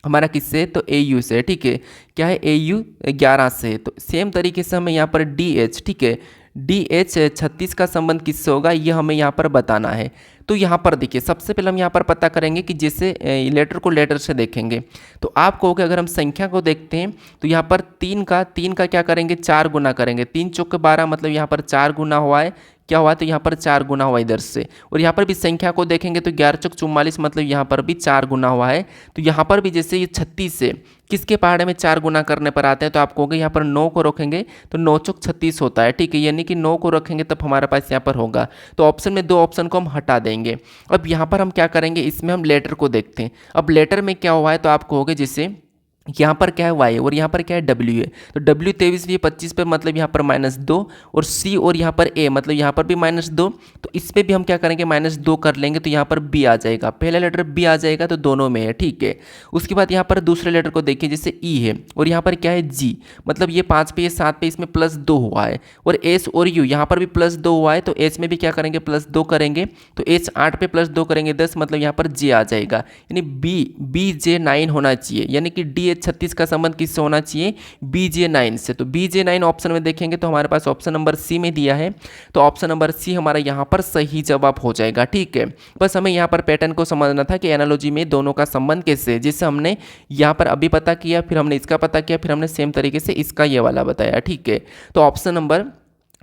हमारा किससे है, तो AU से। ठीक है, क्या है, AU11 से। तो सेम तरीके से हमें यहाँ पर DH, ठीक है, DH36 का संबंध किससे होगा, ये हमें यहाँ पर बताना है। तो यहाँ पर देखिए, सबसे पहले हम यहाँ पर पता करेंगे कि जैसे लेटर को लेटर से देखेंगे तो आप कहोगे अगर हम संख्या को देखते हैं तो यहाँ पर 3 का क्या करेंगे, 4 गुना करेंगे। 3 चौके 12 मतलब यहाँ पर 4 गुना हुआ है, क्या हुआ, तो यहाँ पर 4 गुना हुआ इधर से। और यहाँ पर भी संख्या को देखेंगे तो 11 चौक 44 मतलब यहाँ पर भी 4 गुना हुआ है। तो यहाँ पर भी जैसे ये 36 से किसके पहाड़े में 4 गुना करने पर आते हैं, तो आप कहोगे यहाँ पर 9 को रखेंगे तो 9 चौक 36 होता है। ठीक है, यानी कि 9 को रखेंगे तब हमारे पास यहाँ पर होगा। तो ऑप्शन में 2 ऑप्शन को हम हटा देंगे। अब यहाँ पर हम क्या करेंगे, इसमें हम लेटर को देखते हैं। अब लेटर में क्या हुआ है, तो आप कहोगे जैसे यहाँ पर क्या है Y और यहाँ पर क्या है W है, तो W 23 भी 25 पे मतलब यहाँ पर -2, और C और यहाँ पर A मतलब यहाँ पर भी -2, तो इस पर भी हम क्या करेंगे, -2 कर लेंगे तो यहाँ पर B आ जाएगा। पहला लेटर B आ जाएगा तो दोनों में है। ठीक है, उसके बाद यहाँ पर दूसरे लेटर को देखिए, जैसे E है और यहाँ पर क्या है G, मतलब ये 5 पे ये 7 पे इसमें +2 हुआ है, और H और U यहाँ पर भी +2 हुआ है, तो H में भी क्या करेंगे, +2 करेंगे, तो H 8 पे +2 करेंगे 10 मतलब यहाँ पर J आ जाएगा, यानी BJ9 होना चाहिए, यानी कि DH36 का संबंध किससे होना चाहिए, BJ9 से। तो BJ9 ऑप्शन में देखेंगे तो हमारे पास ऑप्शन नंबर C में दिया है, तो ऑप्शन नंबर C हमारा यहाँ पर सही जवाब हो जाएगा। ठीक है, बस हमें यहाँ पर पैटर्न को समझना था कि एनालॉजी में दोनों का संबंध कैसे है, जिससे हमने यहाँ पर अभी पता किया, फिर हमने इसका पता किया, फिर हमने सेम तरीके से इसका ये वाला बताया। ठीक है, तो ऑप्शन नंबर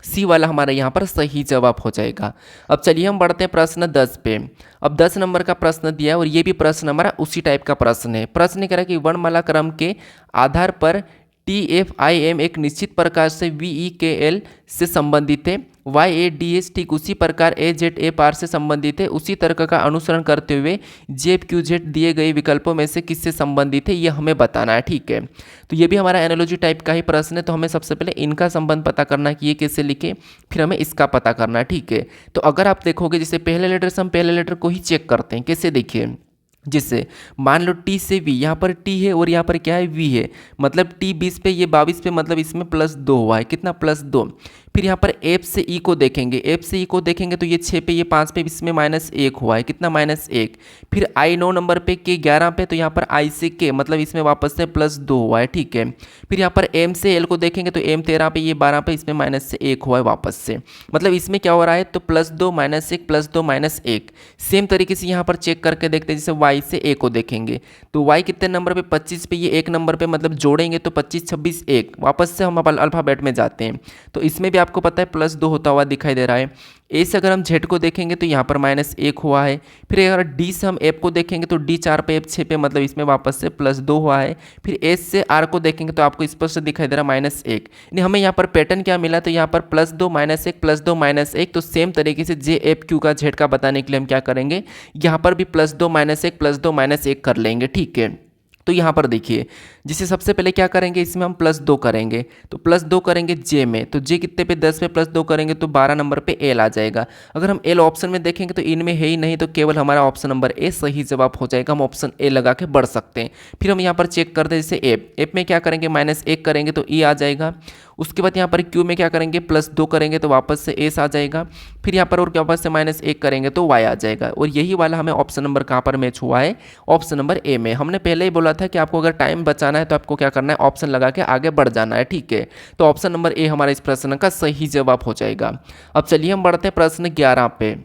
C वाला हमारा यहाँ पर सही जवाब हो जाएगा। अब चलिए हम बढ़ते हैं प्रश्न 10 पे। अब 10 नंबर का प्रश्न दिया है और ये भी प्रश्न हमारा उसी टाइप का प्रश्न है। प्रश्न कह रहा है कि वर्णमाला क्रम के आधार पर TFIM एक निश्चित प्रकार से VEKL से संबंधित है, YADH ठीक उसी प्रकार AZFR से संबंधित है। उसी तर्क का अनुसरण करते हुए JFQZ दिए गए विकल्पों में से किससे संबंधित है, ये हमें बताना है। ठीक है, तो ये भी हमारा एनालॉजी टाइप का ही प्रश्न है, तो हमें सबसे पहले इनका संबंध पता करना है कि ये कैसे लिखे, फिर हमें इसका पता करना है। ठीक है, तो अगर आप देखोगे जैसे पहले लेटर से हम पहले लेटर को ही चेक करते हैं, कैसे देखिए, जिससे मान लो T से V, यहाँ पर T है और यहाँ पर क्या है V है, मतलब T 20 पे ये 22 पे मतलब इसमें +2 हुआ है, कितना +2। फिर यहाँ पर F से E को देखेंगे, F से E को देखेंगे तो ये 6 पे ये 5 पे इसमें -1 हुआ है, कितना -1। फिर I 9 नंबर पे, K 11 पे, तो यहाँ पर I से K मतलब इसमें वापस से +2 हुआ है। ठीक है, फिर यहाँ पर M से L को देखेंगे तो M 13 पे ये 12 पे इसमें -1 हुआ है वापस से, मतलब इसमें क्या हो रहा है, तो +2 -1 +2 -1। सेम तरीके से यहाँ पर चेक करके देखते हैं, जैसे Y से A को देखेंगे तो Y कितने नंबर पे, 25 पे, ये 1 नंबर पे, मतलब जोड़ेंगे तो 25 26 1, वापस से हम अल्फ़ाबेट में जाते हैं तो इसमें भी आपको पता है +2 होता हुआ दिखाई दे रहा है। ए से अगर हम Z को देखेंगे तो यहाँ पर -1 हुआ है। फिर अगर D से हम F को देखेंगे तो D 4 पे F 6 पे मतलब इसमें वापस से +2 हुआ है। फिर S से R को देखेंगे तो आपको स्पष्ट दिखाई दे रहा है -1, यानी हमें यहाँ पर पैटर्न क्या मिला, तो यहाँ पर +2 -1 +2 -1। तो सेम तरीके से J F Q का Z का बताने के लिए हम क्या करेंगे, यहाँ पर भी +2 -1 +2 -1 कर लेंगे। ठीक है, तो यहाँ पर देखिए, जिसे सबसे पहले क्या करेंगे, इसमें हम +2 करेंगे, तो +2 करेंगे J में, तो J कितने पे, 10 पे +2 करेंगे तो 12 नंबर पे L आ जाएगा। अगर हम L ऑप्शन में देखेंगे तो इनमें है ही नहीं, तो केवल हमारा ऑप्शन नंबर A सही जवाब हो जाएगा। हम ऑप्शन A लगा के बढ़ सकते हैं। फिर हम यहाँ पर चेक करते हैं, जैसे F में क्या करेंगे, -1 करेंगे तो E आ जाएगा। उसके बाद यहाँ पर Q में क्या करेंगे, +2 करेंगे तो वापस से S आ जाएगा। फिर यहाँ पर और वापस से -1 करेंगे तो Y आ जाएगा। और यही वाला हमें ऑप्शन नंबर कहाँ पर मैच हुआ है, ऑप्शन नंबर A में। हमने पहले ही बोला था कि आपको अगर टाइम बचाना है तो आपको क्या करना है, ऑप्शन लगा के आगे बढ़ जाना है। ठीक है, तो ऑप्शन नंबर A हमारा इस प्रश्न का सही जवाब हो जाएगा। अब चलिए हम बढ़ते हैं प्रश्न 11 पे।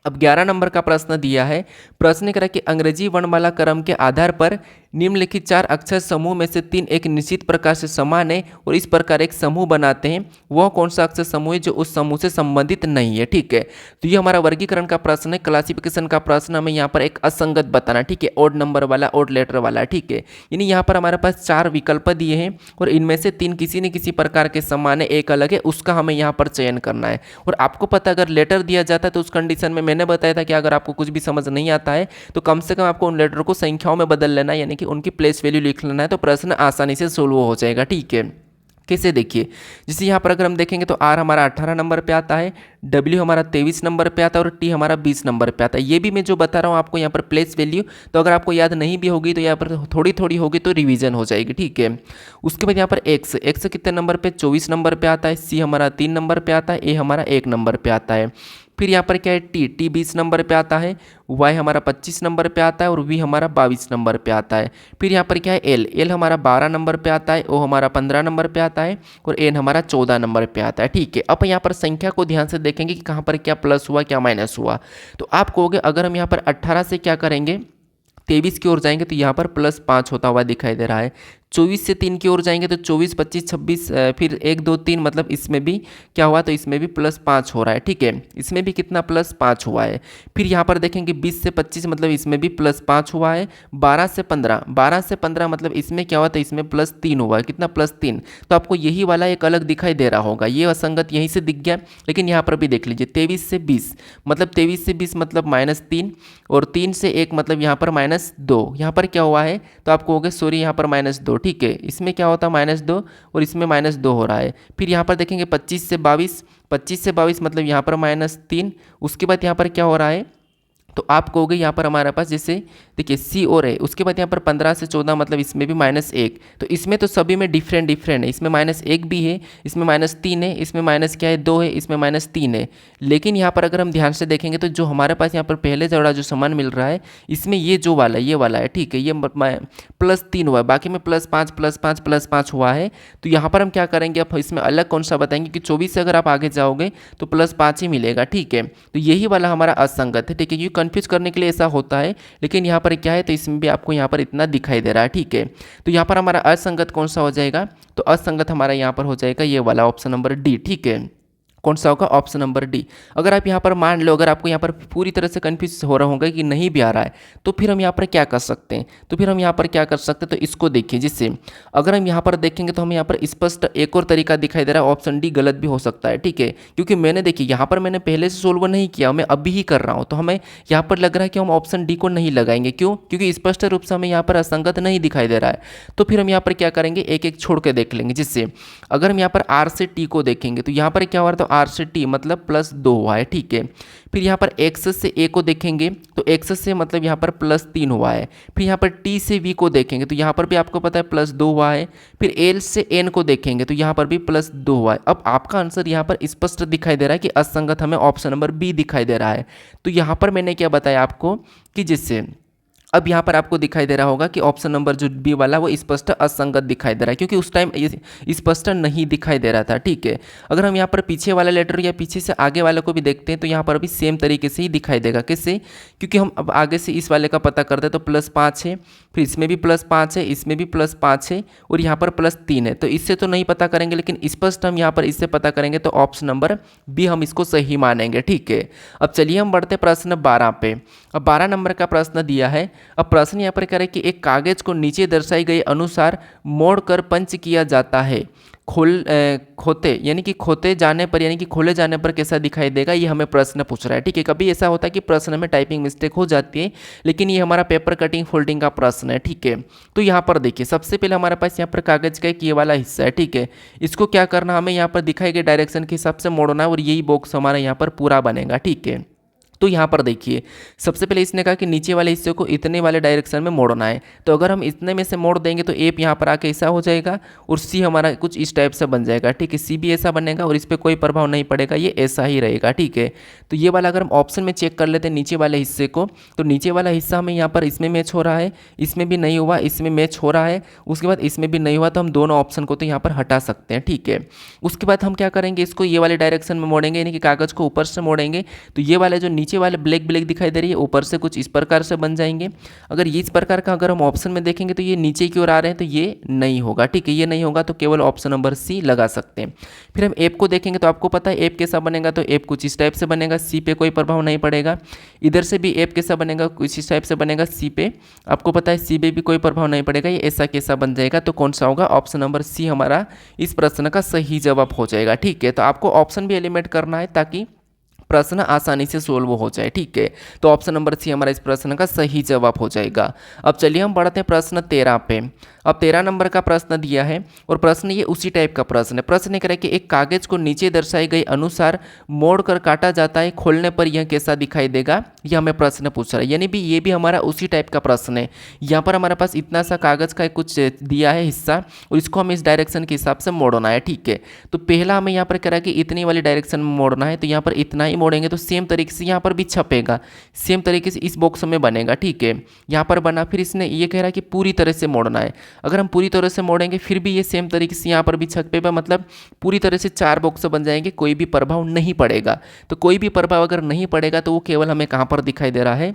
अब 11 नंबर का प्रश्न दिया है। प्रश्न करा कि अंग्रेजी वर्णमाला क्रम के आधार पर निम्नलिखित 4 अक्षर समूह में से 3 एक निश्चित प्रकार से समान है और इस प्रकार एक समूह बनाते हैं, वह कौन सा अक्षर समूह है जो उस समूह से संबंधित नहीं है। ठीक है, तो ये हमारा वर्गीकरण का प्रश्न है, क्लासिफिकेशन का प्रश्न। हमें यहाँ पर एक असंगत बताना, ठीक है, ओड नंबर वाला, ओड लेटर वाला। ठीक है, यानी यहाँ पर हमारे पास 4 विकल्प दिए हैं और इनमें से 3 किसी न किसी प्रकार के समान है, एक अलग है, उसका हमें यहाँ पर चयन करना है। और आपको पता अगर लेटर दिया जाता है तो उस कंडीशन में मैंने बताया था कि अगर आपको कुछ भी समझ नहीं आता है तो कम से कम आपको उन लेटर को संख्याओं में बदल लेना है, यानी कि उनकी प्लेस वैल्यू लिख लेना है, तो प्रश्न आसानी से सोल्व हो जाएगा। ठीक है, कैसे देखिए, जैसे यहाँ पर अगर हम देखेंगे तो आर हमारा 18 नंबर पे आता है, डब्ल्यू हमारा 23 नंबर पे आता है और टी हमारा 20 नंबर पे आता है। ये भी मैं जो बता रहा हूँ आपको यहाँ पर प्लेस वैल्यू, तो अगर आपको याद नहीं भी होगी तो यहाँ पर थोड़ी थोड़ी होगी तो रिवीजन हो जाएगी। ठीक है, उसके बाद यहाँ पर एक्स कितने नंबर पे, 24 नंबर पे आता है, सी हमारा 3 नंबर पे आता है, ए हमारा 1 नंबर पे आता है। फिर यहाँ पर क्या है, टी 20 नंबर पे आता है, वाई हमारा 25 नंबर पे आता है और वी हमारा 22 नंबर पे आता है। फिर यहाँ पर क्या है, एल हमारा 12 नंबर पे आता है, ओ हमारा 15 नंबर पे आता है और एन हमारा 14 नंबर पे आता है। ठीक है, अब यहाँ पर संख्या को ध्यान से देखेंगे कि कहाँ पर क्या प्लस हुआ क्या माइनस हुआ। तो आप कहोगे अगर हम यहाँ पर 18 से क्या करेंगे, 23 की ओर जाएंगे तो यहाँ पर +5 होता हुआ दिखाई दे रहा है। 24 से 3 की ओर जाएंगे तो 24, 25, 26, फिर 1, 2, 3, मतलब इसमें भी क्या हुआ, तो इसमें भी +5 हो रहा है। ठीक है, इसमें भी कितना +5 हुआ है। फिर यहाँ पर देखेंगे 20 से 25, मतलब इसमें भी +5 हुआ है। 12 से 15 मतलब इसमें क्या हुआ, तो इसमें +3 हुआ है। कितना, +3। तो आपको यही वाला एक अलग दिखाई दे रहा होगा, ये असंगत यहीं से दिख गया। लेकिन यहाँ पर भी देख लीजिए, 23 से 20 मतलब मतलब -3 और 3 से 1 मतलब यहाँ पर -2। यहाँ पर क्या हुआ है, तो आपको हो गया सॉरी यहाँ पर -2। ठीक है, इसमें क्या होता है -2 और इसमें -2 हो रहा है। फिर यहाँ पर देखेंगे 25 से 22 मतलब यहाँ पर -3। उसके बाद यहाँ पर क्या हो रहा है, तो आप कहोगे यहाँ पर हमारे पास जैसे देखिए सी और है। उसके बाद यहाँ पर 15 से 14 मतलब इसमें भी -1। तो इसमें तो सभी में डिफरेंट है, इसमें -1 भी है, इसमें -3 है, इसमें माइनस क्या है 2 है, इसमें -3 है। लेकिन यहाँ पर अगर हम ध्यान से देखेंगे तो जो हमारे पास यहाँ पर पहले जोड़ा जो सामान मिल रहा है, इसमें ये जो वाला ये वाला है। ठीक है, ये +3 हुआ है, बाकी में +5 हुआ है। तो यहाँ पर हम क्या करेंगे, अब इसमें अलग कौन सा बताएंगे कि 24 से अगर आप आगे जाओगे तो +5 ही मिलेगा। ठीक है, तो यही वाला हमारा असंगत है। ठीक है, ये कंफ्यूज करने के लिए ऐसा होता है, लेकिन यहाँ पर क्या है, तो इसमें भी आपको यहाँ पर इतना दिखाई दे रहा है। ठीक है, तो यहाँ पर हमारा असंगत कौन सा हो जाएगा, तो असंगत हमारा यहाँ पर हो जाएगा ये वाला ऑप्शन नंबर डी। ठीक है, कौन सा होगा, ऑप्शन नंबर डी। अगर आप यहाँ पर मान लो, अगर आपको यहाँ पर पूरी तरह से कंफ्यूज हो रहा होगा कि नहीं भी आ रहा है, तो फिर हम यहाँ पर क्या कर सकते हैं, तो इसको देखिए। जिससे अगर हम यहाँ पर देखेंगे तो हमें यहाँ पर स्पष्ट एक और तरीका दिखाई दे रहा है, ऑप्शन डी गलत भी हो सकता है। ठीक है, क्योंकि मैंने देखिए यहाँ पर मैंने पहले से सोल्व नहीं किया, मैं अभी ही कर रहा हूँ, तो हमें यहाँ पर लग रहा है कि हम ऑप्शन डी को नहीं लगाएंगे। क्यों, क्योंकि स्पष्ट रूप से हमें यहाँ पर असंगत नहीं दिखाई दे रहा है। तो फिर हम यहाँ पर क्या करेंगे, एक एक छोड़ के देख लेंगे। जिससे अगर हम यहाँ पर आर से टी को देखेंगे तो यहाँ पर क्या हो रहा है, तो आर से टी मतलब +2 हुआ है। ठीक है, फिर यहाँ पर एक्स से ए को देखेंगे तो एक्स से मतलब यहाँ पर +3 हुआ है। फिर यहाँ पर टी से वी को देखेंगे तो यहाँ पर भी आपको पता है +2 हुआ है। फिर एल से एन को देखेंगे तो यहाँ पर भी +2 हुआ है। अब आपका आंसर यहाँ पर स्पष्ट दिखाई दे रहा है कि असंगत हमें ऑप्शन नंबर बी दिखाई दे रहा है। तो यहाँ पर मैंने क्या बताया आपको कि जिससे अब यहाँ पर आपको दिखाई दे रहा होगा कि ऑप्शन नंबर जो बी वाला वो स्पष्ट असंगत दिखाई दे रहा है, क्योंकि उस टाइम स्पष्ट नहीं दिखाई दे रहा था। ठीक है, अगर हम यहाँ पर पीछे वाला लेटर या पीछे से आगे वाले को भी देखते हैं तो यहाँ पर भी सेम तरीके से ही दिखाई देगा। किससे, क्योंकि हम अब आगे से इस वाले का पता करते हैं तो +5 है, फिर इसमें भी +5 है, इसमें भी +5 है और यहाँ पर +3 है। तो इससे तो नहीं पता करेंगे, लेकिन स्पष्ट हम यहाँ पर इससे पता करेंगे तो ऑप्शन नंबर बी हम इसको सही मानेंगे। ठीक है, अब चलिए हम बढ़ते प्रश्न 12 पे। अब 12 नंबर का प्रश्न दिया है। अब प्रश्न यहाँ पर करें कि एक कागज को नीचे दर्शाई गई अनुसार मोड़कर पंच किया जाता है, खोले जाने पर कैसा दिखाई देगा, ये हमें प्रश्न पूछ रहा है। ठीक है, कभी ऐसा होता है कि प्रश्न में टाइपिंग मिस्टेक हो जाती है, लेकिन ये हमारा पेपर कटिंग फोल्डिंग का प्रश्न है। ठीक है, तो यहाँ पर देखिए सबसे पहले हमारे पास यहाँ पर कागज का एक ये वाला हिस्सा है। ठीक है, इसको क्या करना, हमें यहाँ पर दिखाई गए डायरेक्शन के हिसाब से मोड़ना है और यही बॉक्स हमारा यहाँ पर पूरा बनेगा। ठीक है, तो यहाँ पर देखिए सबसे पहले इसने कहा कि नीचे वाले हिस्से को इतने वाले डायरेक्शन में मोड़ना है। तो अगर हम इतने में से मोड़ देंगे तो ए यहाँ पर आके ऐसा हो जाएगा और सी हमारा कुछ इस टाइप से बन जाएगा। ठीक है, सी भी ऐसा बनेगा और इस पर कोई प्रभाव नहीं पड़ेगा, ये ऐसा ही रहेगा। ठीक है, तो ये वाला अगर हम ऑप्शन में चेक कर लेते हैं नीचे वाले हिस्से को, तो नीचे वाला हिस्सा हमें यहाँ पर इसमें मैच हो रहा है, इसमें भी नहीं हुआ, इसमें मैच हो रहा है, उसके बाद इसमें भी नहीं हुआ, तो हम दोनों ऑप्शन को तो यहाँ पर हटा सकते हैं। ठीक है, उसके बाद हम क्या करेंगे, इसको ये वाले डायरेक्शन में मोड़ेंगे, यानी कि कागज़ को ऊपर से मोड़ेंगे। तो ये वाले जो नीचे वाले ब्लैक ब्लैक दिखाई दे रही है, ऊपर से कुछ इस प्रकार से बन जाएंगे। अगर ये इस प्रकार का अगर हम ऑप्शन में देखेंगे तो ये नीचे की ओर आ रहे हैं, तो ये नहीं होगा। ठीक है, ये नहीं होगा, तो केवल ऑप्शन नंबर सी लगा सकते हैं। फिर हम एप को देखेंगे तो आपको पता है एप कैसा बनेगा, तो एप कुछ इस टाइप से बनेगा, सी पे कोई प्रभाव नहीं पड़ेगा। इधर से भी एप कैसा बनेगा, कुछ इस टाइप से बनेगा, सी पे आपको पता है सी पे भी कोई प्रभाव नहीं पड़ेगा। ये ऐसा कैसा बन जाएगा, तो कौन सा होगा, ऑप्शन नंबर सी हमारा इस प्रश्न का सही जवाब हो जाएगा। ठीक है, तो आपको ऑप्शन भी एलिमिनेट करना है ताकि प्रश्न आसानी से सोल्व हो जाए। ठीक है, तो ऑप्शन नंबर सी हमारा इस प्रश्न का सही जवाब हो जाएगा। अब चलिए हम बढ़ते हैं प्रश्न 13 पे। अब 13 नंबर का प्रश्न दिया है और प्रश्न ये उसी टाइप का प्रश्न है। प्रश्न ये कह रहा है कि एक कागज को नीचे दर्शाई गई अनुसार मोड़ कर काटा जाता है, खोलने पर यह कैसा दिखाई देगा, यह हमें प्रश्न पूछ रहा है। यानी भी ये भी हमारा उसी टाइप का प्रश्न है। यहाँ पर हमारे पास इतना सा कागज का कुछ दिया है हिस्सा और इसको हमें इस डायरेक्शन के हिसाब से मोड़ना है। ठीक है, तो पहला हमें यहाँ पर कह रहा है कि इतनी वाली डायरेक्शन में मोड़ना है, तो यहाँ पर इतना ही मोड़ेंगे तो सेम तरीके से यहाँ पर भी छपेगा, सेम तरीके से इस बॉक्स में बनेगा। ठीक है, यहाँ पर बना, फिर इसने ये कह रहा है कि पूरी तरह से मोड़ना है। अगर हम पूरी तरह से मोड़ेंगे फिर भी ये सेम तरीके से यहाँ पर भी छपेगा, मतलब पूरी तरह से 4 बॉक्स बन जाएंगे, कोई भी प्रभाव नहीं पड़ेगा। तो कोई भी प्रभाव अगर नहीं पड़ेगा तो वो केवल हमें कहाँ पर दिखाई दे रहा है,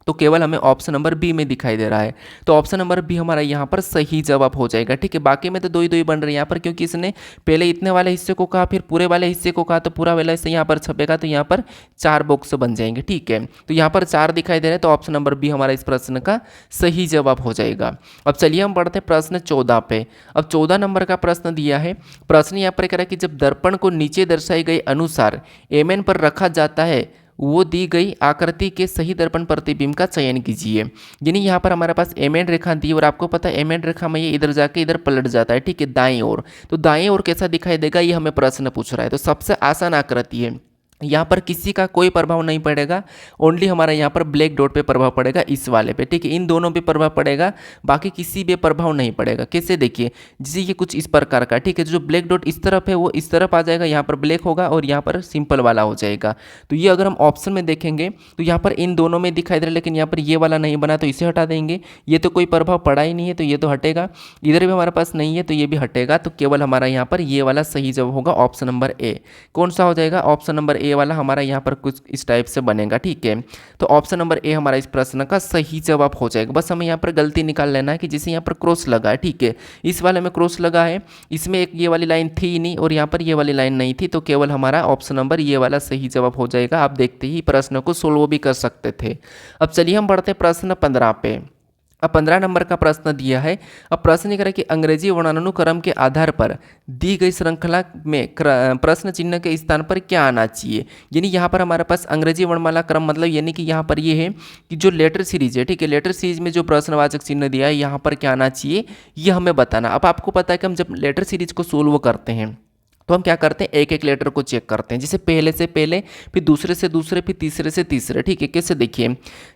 तो केवल हमें ऑप्शन नंबर बी में दिखाई दे रहा है। तो ऑप्शन नंबर बी हमारा यहाँ पर सही जवाब हो जाएगा। ठीक है, बाकी में तो दो ही बन रहे हैं यहाँ पर, क्योंकि इसने पहले इतने वाले हिस्से को कहा फिर पूरे वाले हिस्से को कहा, तो पूरा वाला हिस्सा यहाँ पर छपेगा, तो यहाँ पर 4 बॉक्स बन जाएंगे। ठीक है, तो यहाँ पर 4 दिखाई दे रहे हैं, तो ऑप्शन नंबर बी हमारा इस प्रश्न का सही जवाब हो जाएगा। अब चलिए हम बढ़ते हैं प्रश्न 14 पे। अब 14 नंबर का प्रश्न दिया है। प्रश्न यहाँ पर कह रहा है कि जब दर्पण को नीचे दर्शाई गई अनुसार एमएन पर रखा जाता है, वो दी गई आकृति के सही दर्पण प्रतिबिंब का चयन कीजिए। यानी यहाँ पर हमारे पास एमएन रेखा दी और आपको पता है एमएन रेखा में ये इधर जाके इधर पलट जाता है। ठीक है, दाईं ओर, तो दाईं ओर कैसा दिखाई देगा, ये हमें प्रश्न पूछ रहा है। तो सबसे आसान आकृति है, यहाँ पर किसी का कोई प्रभाव नहीं पड़ेगा, ओनली हमारा यहाँ पर ब्लैक डॉट पे प्रभाव पड़ेगा, इस वाले पे। ठीक है, इन दोनों पे प्रभाव पड़ेगा, बाकी किसी पे प्रभाव नहीं पड़ेगा। कैसे, देखिए जैसे ये कुछ इस प्रकार का। ठीक है, जो ब्लैक डॉट इस तरफ है वो इस तरफ आ जाएगा, यहाँ पर ब्लैक होगा और यहाँ पर सिंपल वाला हो जाएगा। तो ये अगर हम ऑप्शन में देखेंगे तो यहाँ पर इन दोनों में दिखाई दे रहा है, लेकिन यहाँ पर ये वाला नहीं बना तो इसे हटा देंगे। ये तो कोई प्रभाव पड़ा ही नहीं है, तो ये तो हटेगा। इधर भी हमारे पास नहीं है तो ये भी हटेगा। तो केवल हमारा यहाँ पर ये वाला सही जवाब होगा, ऑप्शन नंबर ए। कौन सा हो जाएगा, ऑप्शन नंबर ए वाला हमारा यहाँ पर कुछ इस टाइप से बनेगा। ठीक है, तो ऑप्शन नंबर ए हमारा इस प्रश्न का सही जवाब हो जाएगा। बस हमें यहाँ पर गलती निकाल लेना है कि जैसे यहाँ पर क्रॉस लगा है। ठीक है, इस वाले में क्रॉस लगा है, इसमें एक ये वाली लाइन थी नहीं और यहाँ पर ये वाली लाइन नहीं थी, तो केवल हमारा ऑप्शन नंबर ये वाला सही जवाब हो जाएगा। आप देखते ही प्रश्न को सोल्व भी कर सकते थे। अब चलिए हम बढ़ते प्रश्न 15 पे। अब 15 नंबर का प्रश्न दिया है। अब प्रश्न ये कह रहा है कि अंग्रेजी वर्णानुक्रम के आधार पर दी गई श्रृंखला में प्रश्न चिन्ह के स्थान पर क्या आना चाहिए। यानी यहाँ पर हमारे पास अंग्रेजी वर्णमाला क्रम, मतलब यानी कि यहाँ पर ये है कि जो लेटर सीरीज है, ठीक है, लेटर सीरीज में जो प्रश्नवाचक चिन्ह दिया है यहाँ पर क्या आना चाहिए, ये हमें बताना। अब आपको पता है कि हम जब लेटर सीरीज को सोल्व करते हैं तो हम क्या करते हैं, एक एक लेटर को चेक करते हैं, जैसे पहले से पहले, फिर दूसरे से दूसरे, फिर तीसरे से तीसरे। ठीक है, कैसे, देखिए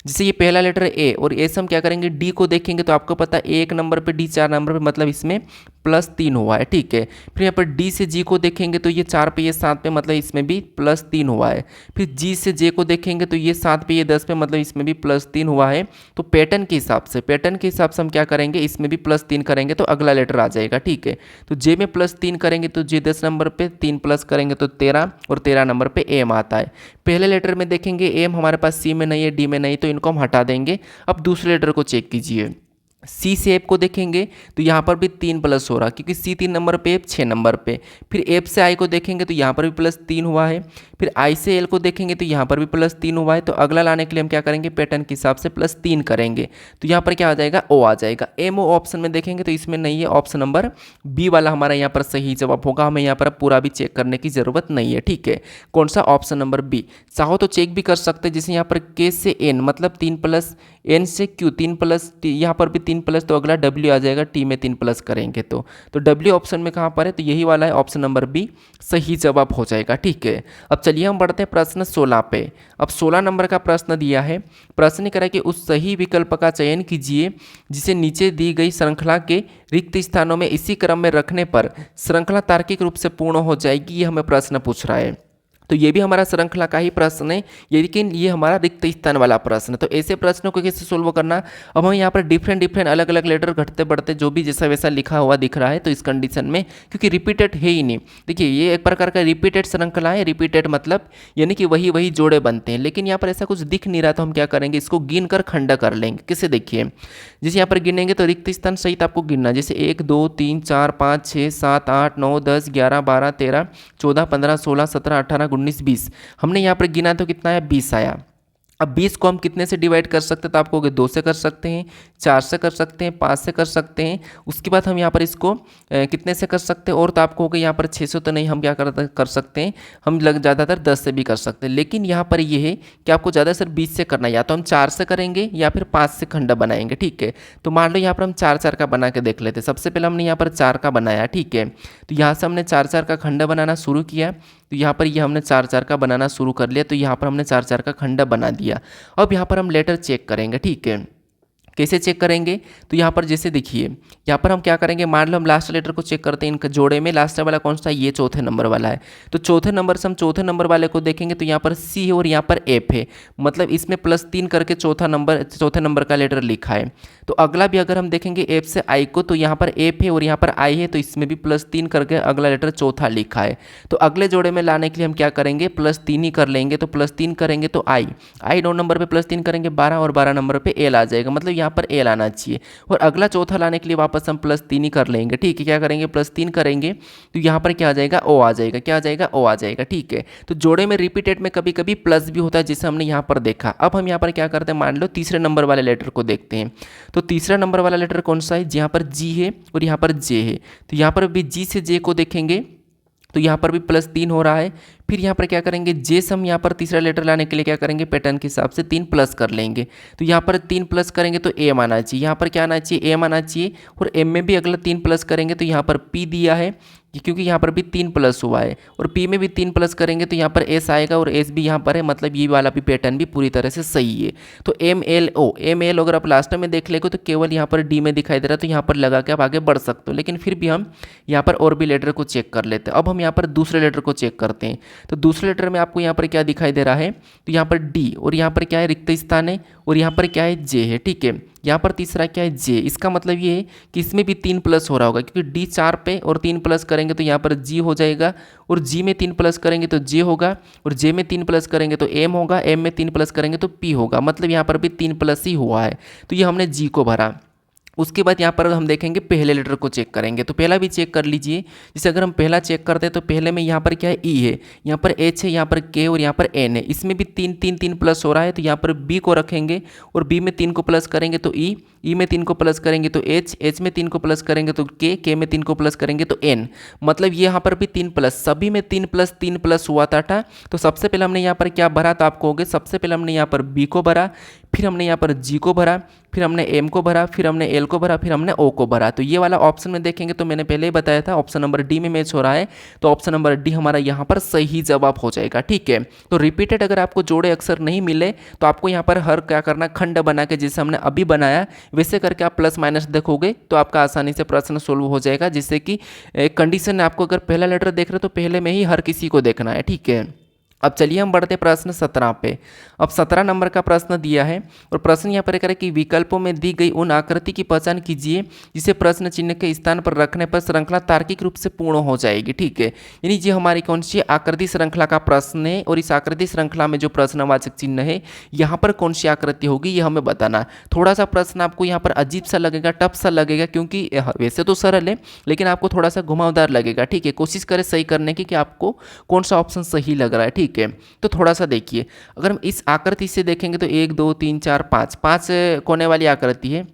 जैसे ये पहला लेटर है ए और ए से हम क्या करेंगे, डी को देखेंगे तो आपको पता है 1 नंबर पे डी 4 नंबर पे, मतलब इसमें +3 हुआ है। ठीक है, फिर यहाँ पर डी से जी को देखेंगे तो ये 4 पे ये 7 पे, मतलब इसमें भी +3 हुआ है। फिर जी से जे को देखेंगे तो ये 7 पे ये 10 पे, मतलब इसमें भी +3 हुआ है। तो पैटर्न के हिसाब से हम क्या करेंगे, इसमें भी +3 करेंगे तो अगला लेटर आ जाएगा। ठीक है, तो जे में +3 करेंगे तो जे 10 नंबर पे 3 प्लस करेंगे तो 13 और 13 नंबर पे एम आता है। पहले लेटर में देखेंगे एम हमारे पास सी में नहीं है, डी में नहीं, तो इनको हम हटा देंगे। अब दूसरे लेटर को चेक कीजिए, सी से एफ को देखेंगे तो यहाँ पर भी 3 प्लस हो रहा, क्योंकि सी 3 नंबर पे, एफ 6 नंबर पे। फिर एफ से आई को देखेंगे तो यहाँ पर भी +3 हुआ है। फिर आई से एल को देखेंगे तो यहाँ पर भी +3 हुआ है। तो अगला लाने के लिए हम क्या करेंगे, पैटर्न के हिसाब से +3 करेंगे, तो यहाँ पर क्या आ जाएगा, ओ आ जाएगा। एम ओ ऑप्शन में देखेंगे तो इसमें नहीं है, ऑप्शन नंबर बी वाला हमारा यहाँ पर सही जवाब होगा। हमें यहाँ पर पूरा भी चेक करने की ज़रूरत नहीं है। ठीक है, कौन सा, ऑप्शन नंबर बी। चाहो तो चेक भी कर सकते हैं, जैसे यहाँ पर के से एन, मतलब 3 प्लस, एन से क्यू 3 प्लस, यहाँ पर भी 3 प्लस, तो अगला डब्ल्यू आ जाएगा, टी में 3 प्लस करेंगे तो डब्ल्यू ऑप्शन में कहाँ पर है, तो यही वाला है, ऑप्शन नंबर बी सही जवाब हो जाएगा। ठीक है, अब चलिए हम बढ़ते हैं प्रश्न 16 पे। अब 16 नंबर का प्रश्न दिया है। प्रश्न कह रहा है कि उस सही विकल्प का चयन कीजिए जिसे नीचे दी गई श्रृंखला के रिक्त स्थानों में इसी क्रम में रखने पर श्रृंखला तार्किक रूप से पूर्ण हो जाएगी। ये हमें प्रश्न पूछ रहा है। तो ये भी हमारा श्रृंखला का ही प्रश्न है, लेकिन ये हमारा रिक्त स्थान वाला प्रश्न है। तो ऐसे प्रश्नों को कैसे सोल्व करना, अब हम यहाँ पर डिफरेंट अलग अलग लेटर घटते बढ़ते जो भी जैसा वैसा लिखा हुआ दिख रहा है, तो इस कंडीशन में क्योंकि रिपीटेड है ही नहीं, देखिए ये एक प्रकार का रिपीटेड श्रृंखला है। रिपीटेड मतलब यानी कि वही वही जोड़े बनते हैं, लेकिन यहाँ पर ऐसा कुछ दिख नहीं रहा, तो हम क्या करेंगे, इसको गिन कर खंड कर लेंगे। किसे देखिए, जैसे यहाँ पर गिनेंगे तो रिक्त स्थान सहित आपको गिनना, जैसे 1 2 3 4 5 6 7 8 9 10 11 12 13 14 15 16 17 18 19 20, हमने यहाँ पर गिना तो कितना आया, 20 आया। अब 20 को हम कितने से डिवाइड कर सकते हैं, तो आपको 2 से कर सकते हैं, 4 से कर सकते हैं, 5 से कर सकते हैं। उसके बाद हम यहाँ पर इसको कितने से कर सकते हैं, और तो आपको हो गया यहाँ पर 600 तो नहीं, हम क्या कर सकते हैं, हम ज़्यादातर 10 से भी कर सकते हैं। लेकिन यहाँ पर ये है कि आपको ज़्यादा सर 20 से करना है, या तो हम 4 से करेंगे या फिर 5 से खंड बनाएंगे। ठीक है, तो मान लो यहाँ पर हम 4 का बना के देख लेते हैं। सबसे पहले हमने यहाँ पर 4 का बनाया, ठीक है, तो यहाँ से हमने 4 का खंड बनाना शुरू किया। तो यहाँ पर ये हमने 4 का बनाना शुरू कर लिया, तो यहाँ पर हमने 4 का खंड बना दिया। अब यहाँ पर हम लेटर चेक करेंगे, ठीक है, कैसे चेक करेंगे, तो यहाँ पर जैसे देखिए, यहाँ पर हम क्या करेंगे, मान लो हम लास्ट लेटर को चेक करते हैं, इनका जोड़े में लास्ट वाला कौन सा है, ये चौथे नंबर वाला है। तो चौथे नंबर से हम चौथे नंबर वाले को देखेंगे, तो यहाँ पर सी है और यहाँ पर एफ है, मतलब इसमें +3 करके चौथे नंबर का लेटर लिखा है। तो अगला भी अगर हम देखेंगे एफ से आई को, तो यहाँ पर एफ है और यहाँ पर आई है, तो इसमें भी +3 करके अगला लेटर चौथा लिखा है। तो अगले जोड़े में लाने के लिए हम क्या करेंगे, +3 ही कर लेंगे। तो +3 करेंगे तो आई 9 नंबर पे +3 करेंगे 12, और 12 नंबर पे एल आ जाएगा, मतलब यहाँ पर एल आना चाहिए। और अगला चौथा लाने के लिए वापस हम +3 ही कर लेंगे। ठीक है, क्या करेंगे, +3 करेंगे तो यहाँ पर क्या आ जाएगा, ओ आ जाएगा। क्या आ जाएगा, ओ आ जाएगा। ठीक है, तो जोड़े में रिपीटेड में कभी कभी प्लस भी होता है, जिसे हमने यहाँ पर देखा। अब हम यहाँ पर क्या करते हैं, मान लो तीसरे नंबर वाले लेटर को देखते हैं। तो तीसरा नंबर वाला लेटर कौन सा है, जहाँ पर जी है और यहाँ पर जे है। तो यहाँ पर भी जी से जे को देखेंगे तो यहाँ पर भी +3 हो रहा है। फिर यहाँ पर क्या करेंगे, जे से हम यहाँ पर तीसरा लेटर लाने के लिए क्या करेंगे, पैटर्न के हिसाब से 3 प्लस कर लेंगे। तो यहाँ पर 3 प्लस करेंगे तो एम आना चाहिए, यहाँ पर क्या आना चाहिए, एम आना चाहिए। और एम में भी अगला 3 प्लस करेंगे तो यहाँ पर पी दिया है, क्योंकि यहाँ पर भी 3 प्लस हुआ है। और पी में भी 3 प्लस करेंगे तो यहाँ पर एस आएगा, और एस भी यहाँ पर है, मतलब ये वाला भी पैटर्न भी पूरी तरह से सही है। तो एम एल ओ अगर आप लास्ट में देख लेंगे तो केवल यहाँ पर डी में दिखाई दे रहा है, तो यहाँ पर लगा के आप आगे बढ़ सकते हो। लेकिन फिर भी हम यहाँ पर और भी लेटर को चेक कर लेते हैं। अब हम यहाँ पर दूसरे लेटर को चेक करते हैं। तो दूसरे लेटर में आपको यहाँ पर क्या दिखाई दे रहा है, तो यहाँ पर डी, और यहाँ पर क्या है, रिक्त स्थान है, और यहाँ पर क्या है, जे है। ठीक है, यहाँ पर तीसरा क्या है, जे। इसका मतलब ये है कि इसमें भी 3 प्लस हो रहा होगा, क्योंकि डी 4 पे और 3 प्लस करेंगे तो यहाँ पर जी हो जाएगा, और जी में 3 प्लस करेंगे तो जे होगा, और जे में 3 प्लस करेंगे तो एम होगा, एम में 3 प्लस करेंगे तो पी होगा, मतलब यहाँ पर भी 3 प्लस ही हुआ है। तो ये हमने जी को भरा। उसके बाद यहाँ पर हम देखेंगे पहले लेटर को चेक करेंगे। तो पहला भी चेक कर लीजिए। जैसे अगर हम पहला चेक करते हैं तो पहले में यहाँ पर क्या है, ई है, यहाँ पर एच है, यहाँ पर के और यहाँ पर एन है। इसमें भी 3 प्लस हो रहा है, तो यहाँ पर बी को रखेंगे, और बी में 3 को प्लस करेंगे तो ई में 3 को प्लस करेंगे तो एच में 3 को प्लस करेंगे तो के में 3 को प्लस करेंगे तो एन, मतलब ये यहाँ पर भी 3 प्लस, सभी में 3 प्लस हुआ था। तो सबसे पहले हमने यहाँ पर क्या भरा, तो आपको हो गया, सबसे पहले हमने यहाँ पर बी को भरा, फिर हमने यहाँ पर जी को भरा, फिर हमने एम को भरा, फिर हमने एल को भरा, फिर हमने ओ को भरा। तो ये वाला ऑप्शन में देखेंगे तो मैंने पहले ही बताया था ऑप्शन नंबर डी में मैच हो रहा है, तो ऑप्शन नंबर डी हमारा यहाँ पर सही जवाब हो जाएगा। ठीक है, तो रिपीटेड अगर आपको जोड़े अक्सर नहीं मिले तो आपको यहाँ पर हर क्या करना, खंड बना के जैसे हमने अभी बनाया वैसे करके आप प्लस माइनस देखोगे तो आपका आसानी से प्रश्न सोल्व हो जाएगा। जिससे कि कंडीशन आपको अगर पहला लेटर देख रहे हो तो पहले में ही हर किसी को देखना है। ठीक है, अब चलिए हम बढ़ते प्रश्न 17 पे। अब 17 नंबर का प्रश्न दिया है, और प्रश्न यहाँ पर करें कि विकल्पों में दी गई उन आकृति की पहचान कीजिए जिसे प्रश्न चिन्ह के स्थान पर रखने पर श्रृंखला तार्किक रूप से पूर्ण हो जाएगी। ठीक है, यानी ये हमारी कौन सी आकृति श्रृंखला का प्रश्न है, और इस आकृति श्रृंखला में जो प्रश्नवाचक चिन्ह है यहाँ पर कौन सी आकृति होगी ये हमें बताना। थोड़ा सा प्रश्न आपको यहाँ पर अजीब सा लगेगा, टफ सा लगेगा, क्योंकि वैसे तो सरल है लेकिन आपको थोड़ा सा घुमावदार लगेगा। ठीक है, कोशिश करें सही करने की कि आपको कौन सा ऑप्शन सही लग रहा है। ठीक है, तो थोड़ा सा देखिए, अगर हम इस आकृति से देखेंगे तो 1 2 3 4 5 कोने वाली आकृति है,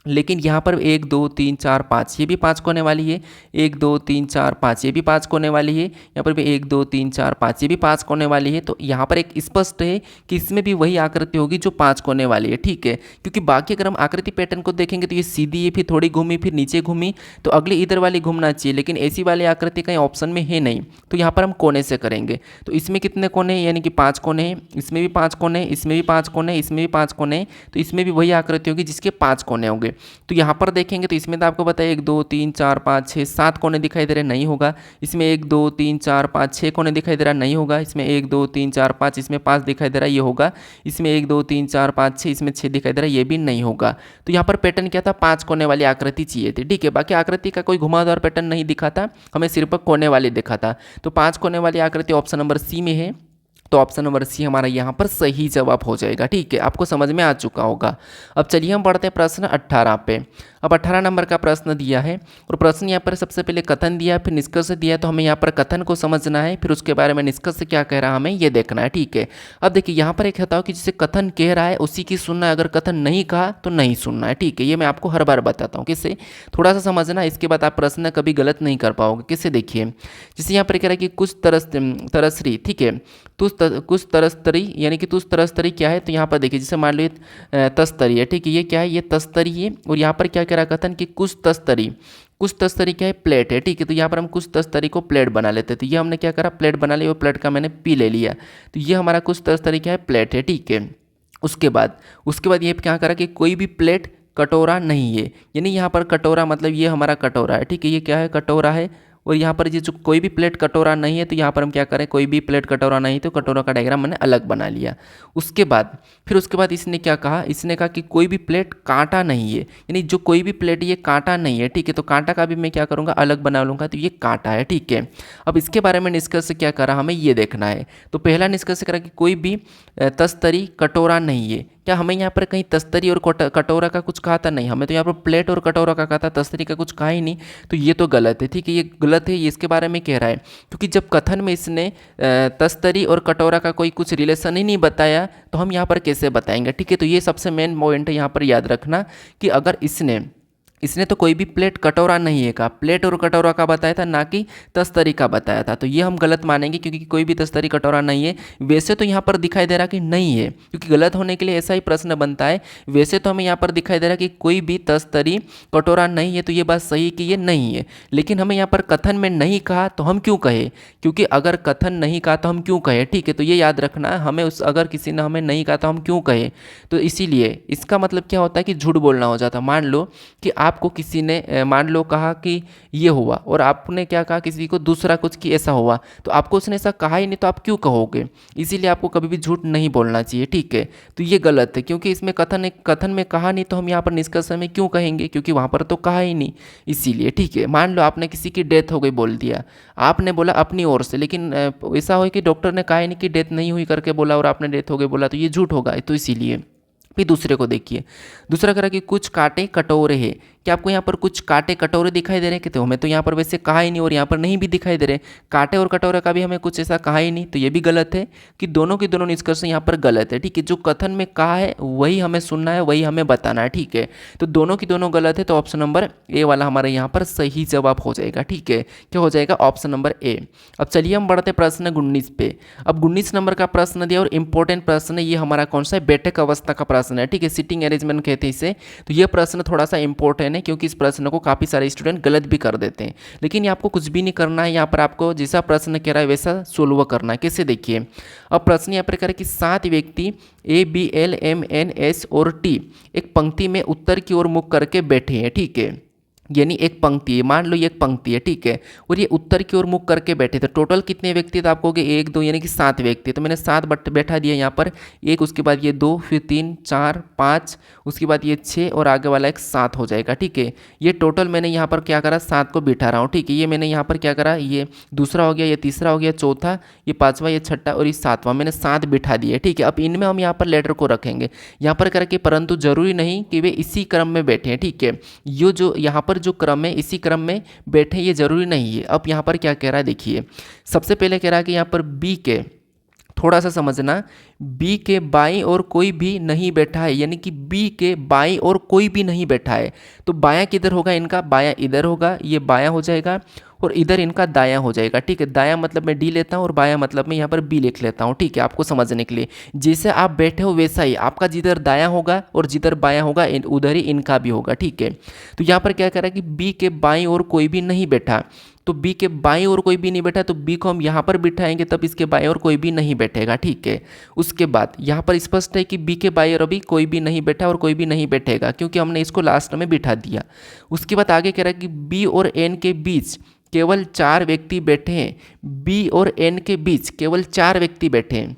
लेकिन यहाँ पर 1 2 3 4 5 ये भी 5 कोने वाली है, 1 2 3 4 5 ये भी 5 कोने वाली है, यहाँ पर भी 1 2 3 4 5 ये भी 5 कोने वाली है। तो यहाँ पर एक स्पष्ट है कि इसमें भी वही आकृति होगी जो 5 कोने वाली है। ठीक है, क्योंकि बाकी अगर हम आकृति पैटर्न को देखेंगे तो ये सीधी है, फिर थोड़ी घूमी, फिर नीचे घूमी, तो अगली इधर वाली घूमना चाहिए, लेकिन ऐसी वाली आकृति कहीं ऑप्शन में है नहीं। तो यहाँ पर हम कोने से करेंगे, तो इसमें कितने कोने हैं, यानी कि 5 कोने हैं, इसमें भी 5 कोने, इसमें भी 5 कोने, इसमें भी 5 कोने, तो इसमें भी वही आकृति होगी जिसके 5 कोने होंगे। तो यहाँ पर देखेंगे तो इसमें तो आपको पता है 1 2 3 4 5 6 7 कोने दिखाई दे रहे, नहीं होगा। इसमें 1 2 3 4 5 6 कोने दिखाई दे रहा, नहीं होगा। इसमें 1 2 3 4 5, इसमें 5 दिखाई दे रहा, ये होगा। इसमें 1 2 3 4 5 6, इसमें 6 दिखाई दे रहा, ये भी नहीं होगा। तो यहाँ पर पैटर्न क्या था, 5 कोने वाली आकृति चाहिए थी, ठीक है। बाकी आकृति का कोई घुमावदार पैटर्न नहीं दिखा था, हमें सिर्फ कोने वाली दिखा था। तो 5 कोने वाली आकृति ऑप्शन नंबर सी में है, तो ऑप्शन नंबर सी हमारा यहाँ पर सही जवाब हो जाएगा, ठीक है। आपको समझ में आ चुका होगा। अब चलिए हम बढ़ते हैं प्रश्न 18 पे। अब 18 नंबर का प्रश्न दिया है और प्रश्न यहाँ पर सबसे पहले कथन दिया, फिर निष्कर्ष दिया। तो हमें यहाँ पर कथन को समझना है, फिर उसके बारे में निष्कर्ष क्या कह रहा है हमें ये देखना है, ठीक है। अब देखिए यहाँ पर एक कहता हूँ कि जिसे कथन कह रहा है उसी की सुनना है, अगर कथन नहीं कहा तो नहीं सुनना है, ठीक है। ये मैं आपको हर बार बताता हूँ, किससे थोड़ा सा समझना, इसके बाद आप प्रश्न कभी गलत नहीं कर पाओगे। किससे, देखिए जैसे यहाँ पर कह रहा है कि कुछ तरसरी, ठीक है, कुछ तरस्तरी, यानी कि तुस तरस्तरी क्या है, तो यहाँ पर देखिए जैसे मान लो तस्तरी है, ठीक है। ये क्या है, ये तस्तरी है। और यहाँ पर क्या कह रहा कथन कि कुछ तस्तरी क्या है, प्लेट है, ठीक है। तो यहाँ पर हम कुछ तस्तरी को प्लेट बना लेते हैं। तो ये हमने क्या करा, प्लेट बना लिया, वो प्लेट का मैंने पी ले लिया। तो ये हमारा कुछ तस्तरी क्या है, प्लेट है, ठीक है। उसके बाद ये क्या करा कि कोई भी प्लेट कटोरा नहीं है, यानी यहाँ पर कटोरा मतलब ये हमारा कटोरा है, ठीक है। ये क्या है, कटोरा है। और यहाँ पर ये जो कोई भी प्लेट कटोरा नहीं है, तो यहाँ पर हम क्या करें, कोई भी प्लेट कटोरा नहीं, तो कटोरा का डायग्राम मैंने अलग बना लिया। उसके बाद इसने क्या कहा, इसने कहा कि कोई भी प्लेट कांटा नहीं है, यानी जो कोई भी प्लेट ये कांटा नहीं है, ठीक है। तो कांटा का भी मैं क्या करूँगा, अलग बना लूँगा, तो ये कांटा है, ठीक है। अब इसके बारे में निष्कर्ष क्या करा, हमें ये देखना है। तो पहला निष्कर्ष करा कि कोई भी तस्तरी कटोरा नहीं है। क्या हमें यहाँ पर कहीं तस्तरी और कटोरा का कुछ कहा था, नहीं। हमें तो यहाँ पर प्लेट और कटोरा का कहा था, तस्तरी का कुछ कहा ही नहीं। तो ये तो गलत है, ठीक है, ये गलत है। ये इसके बारे में कह रहा है क्योंकि जब कथन में इसने तस्तरी और कटोरा का कोई कुछ रिलेशन ही नहीं बताया, तो हम यहाँ पर कैसे बताएंगे, ठीक है। तो ये सबसे मेन पॉइंट है, यहाँ पर याद रखना कि अगर इसने तो कोई भी प्लेट कटोरा नहीं है कहा, प्लेट और कटोरा का बताया था, ना कि तस्तरी का बताया था। तो ये हम गलत मानेंगे क्योंकि कोई भी तस्तरी कटोरा नहीं है। वैसे तो यहाँ पर दिखाई दे रहा कि नहीं है, क्योंकि गलत होने के लिए ऐसा ही प्रश्न बनता है। वैसे तो हमें यहाँ पर दिखाई दे रहा कि कोई भी तस्तरी कटोरा नहीं है, तो ये बात सही कि ये नहीं है। लेकिन हमें यहाँ पर कथन में नहीं कहा तो हम क्यों कहे, क्योंकि अगर कथन नहीं कहा तो हम क्यों कहे, ठीक है। तो ये याद रखना, हमें अगर किसी ने हमें नहीं कहा तो हम क्यों कहे। तो इसीलिए इसका मतलब क्या होता है कि झूठ बोलना हो जाता। मान लो कि आपको किसी ने मान लो कहा कि ये हुआ, और आपने क्या कहा किसी को दूसरा कुछ कि ऐसा हुआ, तो आपको उसने ऐसा कहा ही नहीं, तो आप क्यों कहोगे। इसीलिए आपको कभी भी झूठ नहीं बोलना चाहिए, ठीक है। तो ये गलत है, क्योंकि इसमें कथन में कहा नहीं, तो हम यहाँ पर निष्कर्ष में क्यों कहेंगे, क्योंकि वहाँ पर तो कहा ही नहीं, इसीलिए, ठीक है। मान लो आपने किसी की डेथ हो गई बोल दिया, आपने बोला अपनी ओर से, लेकिन ऐसा हो कि डॉक्टर ने कहा ही नहीं कि डेथ नहीं हुई करके बोला, और आपने डेथ हो गई बोला, तो ये झूठ होगा। तो इसीलिए फिर दूसरे को देखिए, दूसरा करा कि कुछ कांटे कटोरे हैं। क्या आपको यहाँ पर कुछ कांटे कटोरे दिखाई दे रहे हैं, कहते हमें तो यहाँ पर वैसे कहा ही नहीं, और यहाँ पर नहीं भी दिखाई दे रहे। कांटे और कटोरे का भी हमें कुछ ऐसा कहा ही नहीं, तो ये भी गलत है कि दोनों के दोनों निष्कर्ष यहाँ पर गलत है, ठीक है। जो कथन में कहा है वही हमें सुनना है, वही हमें बताना है, ठीक है। तो दोनों की दोनों गलत है, तो ऑप्शन नंबर ए वाला हमारे यहाँ पर सही जवाब हो जाएगा, ठीक है। क्या हो जाएगा, ऑप्शन नंबर ए। अब चलिए हम बढ़ते प्रश्न 19 पे। अब 19 नंबर का प्रश्न दिया और इंपॉर्टेंट प्रश्न है, ये हमारा कौन सा है, बैठक अवस्था का प्रश्न है, ठीक है। सिटिंग अरेंजमेंट कहते हैं इसे। तो ये प्रश्न थोड़ा सा इंपॉर्टेंट है, क्योंकि इस प्रश्न को काफ़ी सारे स्टूडेंट गलत भी कर देते हैं। लेकिन ये आपको कुछ भी नहीं करना है, यहाँ पर आपको जैसा प्रश्न कह रहा है वैसा सोल्व करना है। कैसे, देखिए अब प्रश्न यहाँ पर कह रहा है कि 7 व्यक्ति A B L M N S और टी एक पंक्ति में उत्तर की ओर मुख करके बैठे हैं, ठीक है। यानी एक पंक्ति है, मान लो ये एक पंक्ति है, ठीक है, और ये उत्तर की ओर मुख करके बैठे। तो टोटल कितने व्यक्ति, तो आपको 1 2 यानी कि 7 व्यक्ति। तो मैंने 7 बैठा दिया यहाँ पर, एक, उसके बाद ये 2, फिर 3 4 5, उसके बाद ये 6 और आगे वाला एक 7 हो जाएगा, ठीक है। ये टोटल मैंने यहाँ पर क्या करा, 7 को बिठा रहा हूँ, ठीक है। ये मैंने यहाँ पर क्या करा, ये दूसरा हो गया, ये तीसरा हो गया, चौथा, ये पाँचवा, ये छठा और ये 7वां, मैंने 7 बिठा दिए, ठीक है। अब इनमें हम यहाँ पर लेटर को रखेंगे यहाँ पर करके, परंतु जरूरी नहीं कि वे इसी क्रम में बैठे हैं, ठीक है। ये जो यहाँ पर जो क्रम है इसी क्रम में बैठे, ये जरूरी नहीं है। अब यहाँ पर क्या कह रहा है, देखिए सबसे पहले कह रहा है कि यहाँ पर बी के, थोड़ा सा समझना, बी के बाईं और कोई भी नहीं बैठा है, यानी कि बी के बाईं और कोई भी नहीं बैठा है। तो बायां किधर होगा इनका, बायां इधर होगा, ये बायां हो जाएगा, और इधर इनका दायां हो जाएगा, ठीक है। दायां मतलब मैं डी लेता हूँ और बायां मतलब मैं यहाँ पर बी लिख लेता हूँ, ठीक है, आपको समझने के लिए। जैसे आप बैठे हो वैसा ही आपका जिधर दायां होगा और जिधर बायां होगा उधर ही इनका भी होगा, ठीक है। तो यहाँ पर क्या कह रहा है कि बी के बाईं और कोई भी नहीं बैठा, तो बी के बाईं ओर कोई भी नहीं बैठा, तो बी को हम यहाँ पर बिठाएंगे तब इसके बाईं ओर कोई भी नहीं बैठेगा, ठीक है। उसके बाद यहाँ पर स्पष्ट है कि बी के बाईं ओर अभी कोई भी नहीं बैठा और कोई भी नहीं बैठेगा, क्योंकि हमने इसको लास्ट में बिठा दिया। उसके बाद आगे कह रहा है कि बी और एन के बीच केवल 4 व्यक्ति बैठे हैं। बी और एन के बीच केवल 4 व्यक्ति बैठे हैं,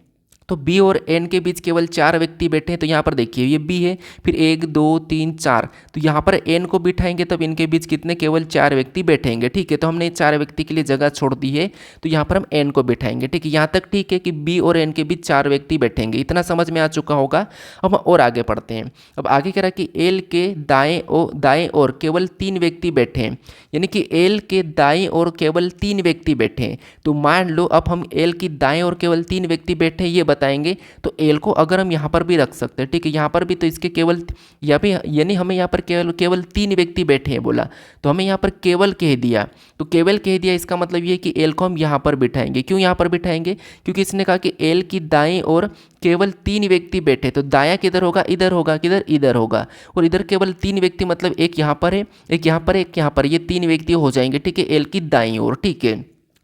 तो बी और एन के बीच केवल 4 व्यक्ति बैठे हैं। तो यहाँ पर देखिए ये बी है, फिर 1 2 3 4, तो यहाँ पर एन को बिठाएंगे तब इनके बीच कितने, केवल 4 व्यक्ति बैठेंगे, ठीक है। तो हमने 4 व्यक्ति के लिए जगह छोड़ दी है, तो यहाँ पर हम एन को बिठाएंगे, ठीक है। यहाँ तक ठीक है कि बी और एन के बीच 4 व्यक्ति बैठेंगे, इतना समझ में आ चुका होगा। अब हम और आगे पढ़ते हैं। अब आगे कह रहा है कि एल के दाएं ओर केवल 3 व्यक्ति बैठे हैं, यानी कि एल के दाएं ओर केवल 3 व्यक्ति बैठे हैं। तो मान लो अब हम एल की दाएं ओर केवल 3 व्यक्ति बैठे हैं ये बताएंगे, तो एल को अगर हम यहाँ पर भी रख सकते हैं, ठीक है। यहाँ पर भी तो इसके केवल या भी, यानी हमें यहाँ पर केवल 3 व्यक्ति बैठे हैं बोला, तो हमें यहाँ पर केवल कह दिया, तो केवल कह दिया इसका मतलब ये है कि एल को हम यहाँ पर बिठाएंगे। क्यों यहाँ पर बिठाएंगे, क्योंकि इसने कहा कि एल की दाएं ओर केवल 3 व्यक्ति बैठे, तो दायां किधर होगा, इधर होगा, किधर, इधर होगा, और इधर केवल 3 व्यक्ति मतलब एक यहाँ पर है, एक यहाँ पर, एक यहाँ पर, ये 3 व्यक्ति हो जाएंगे, ठीक है, एल की दाईं ओर, ठीक है।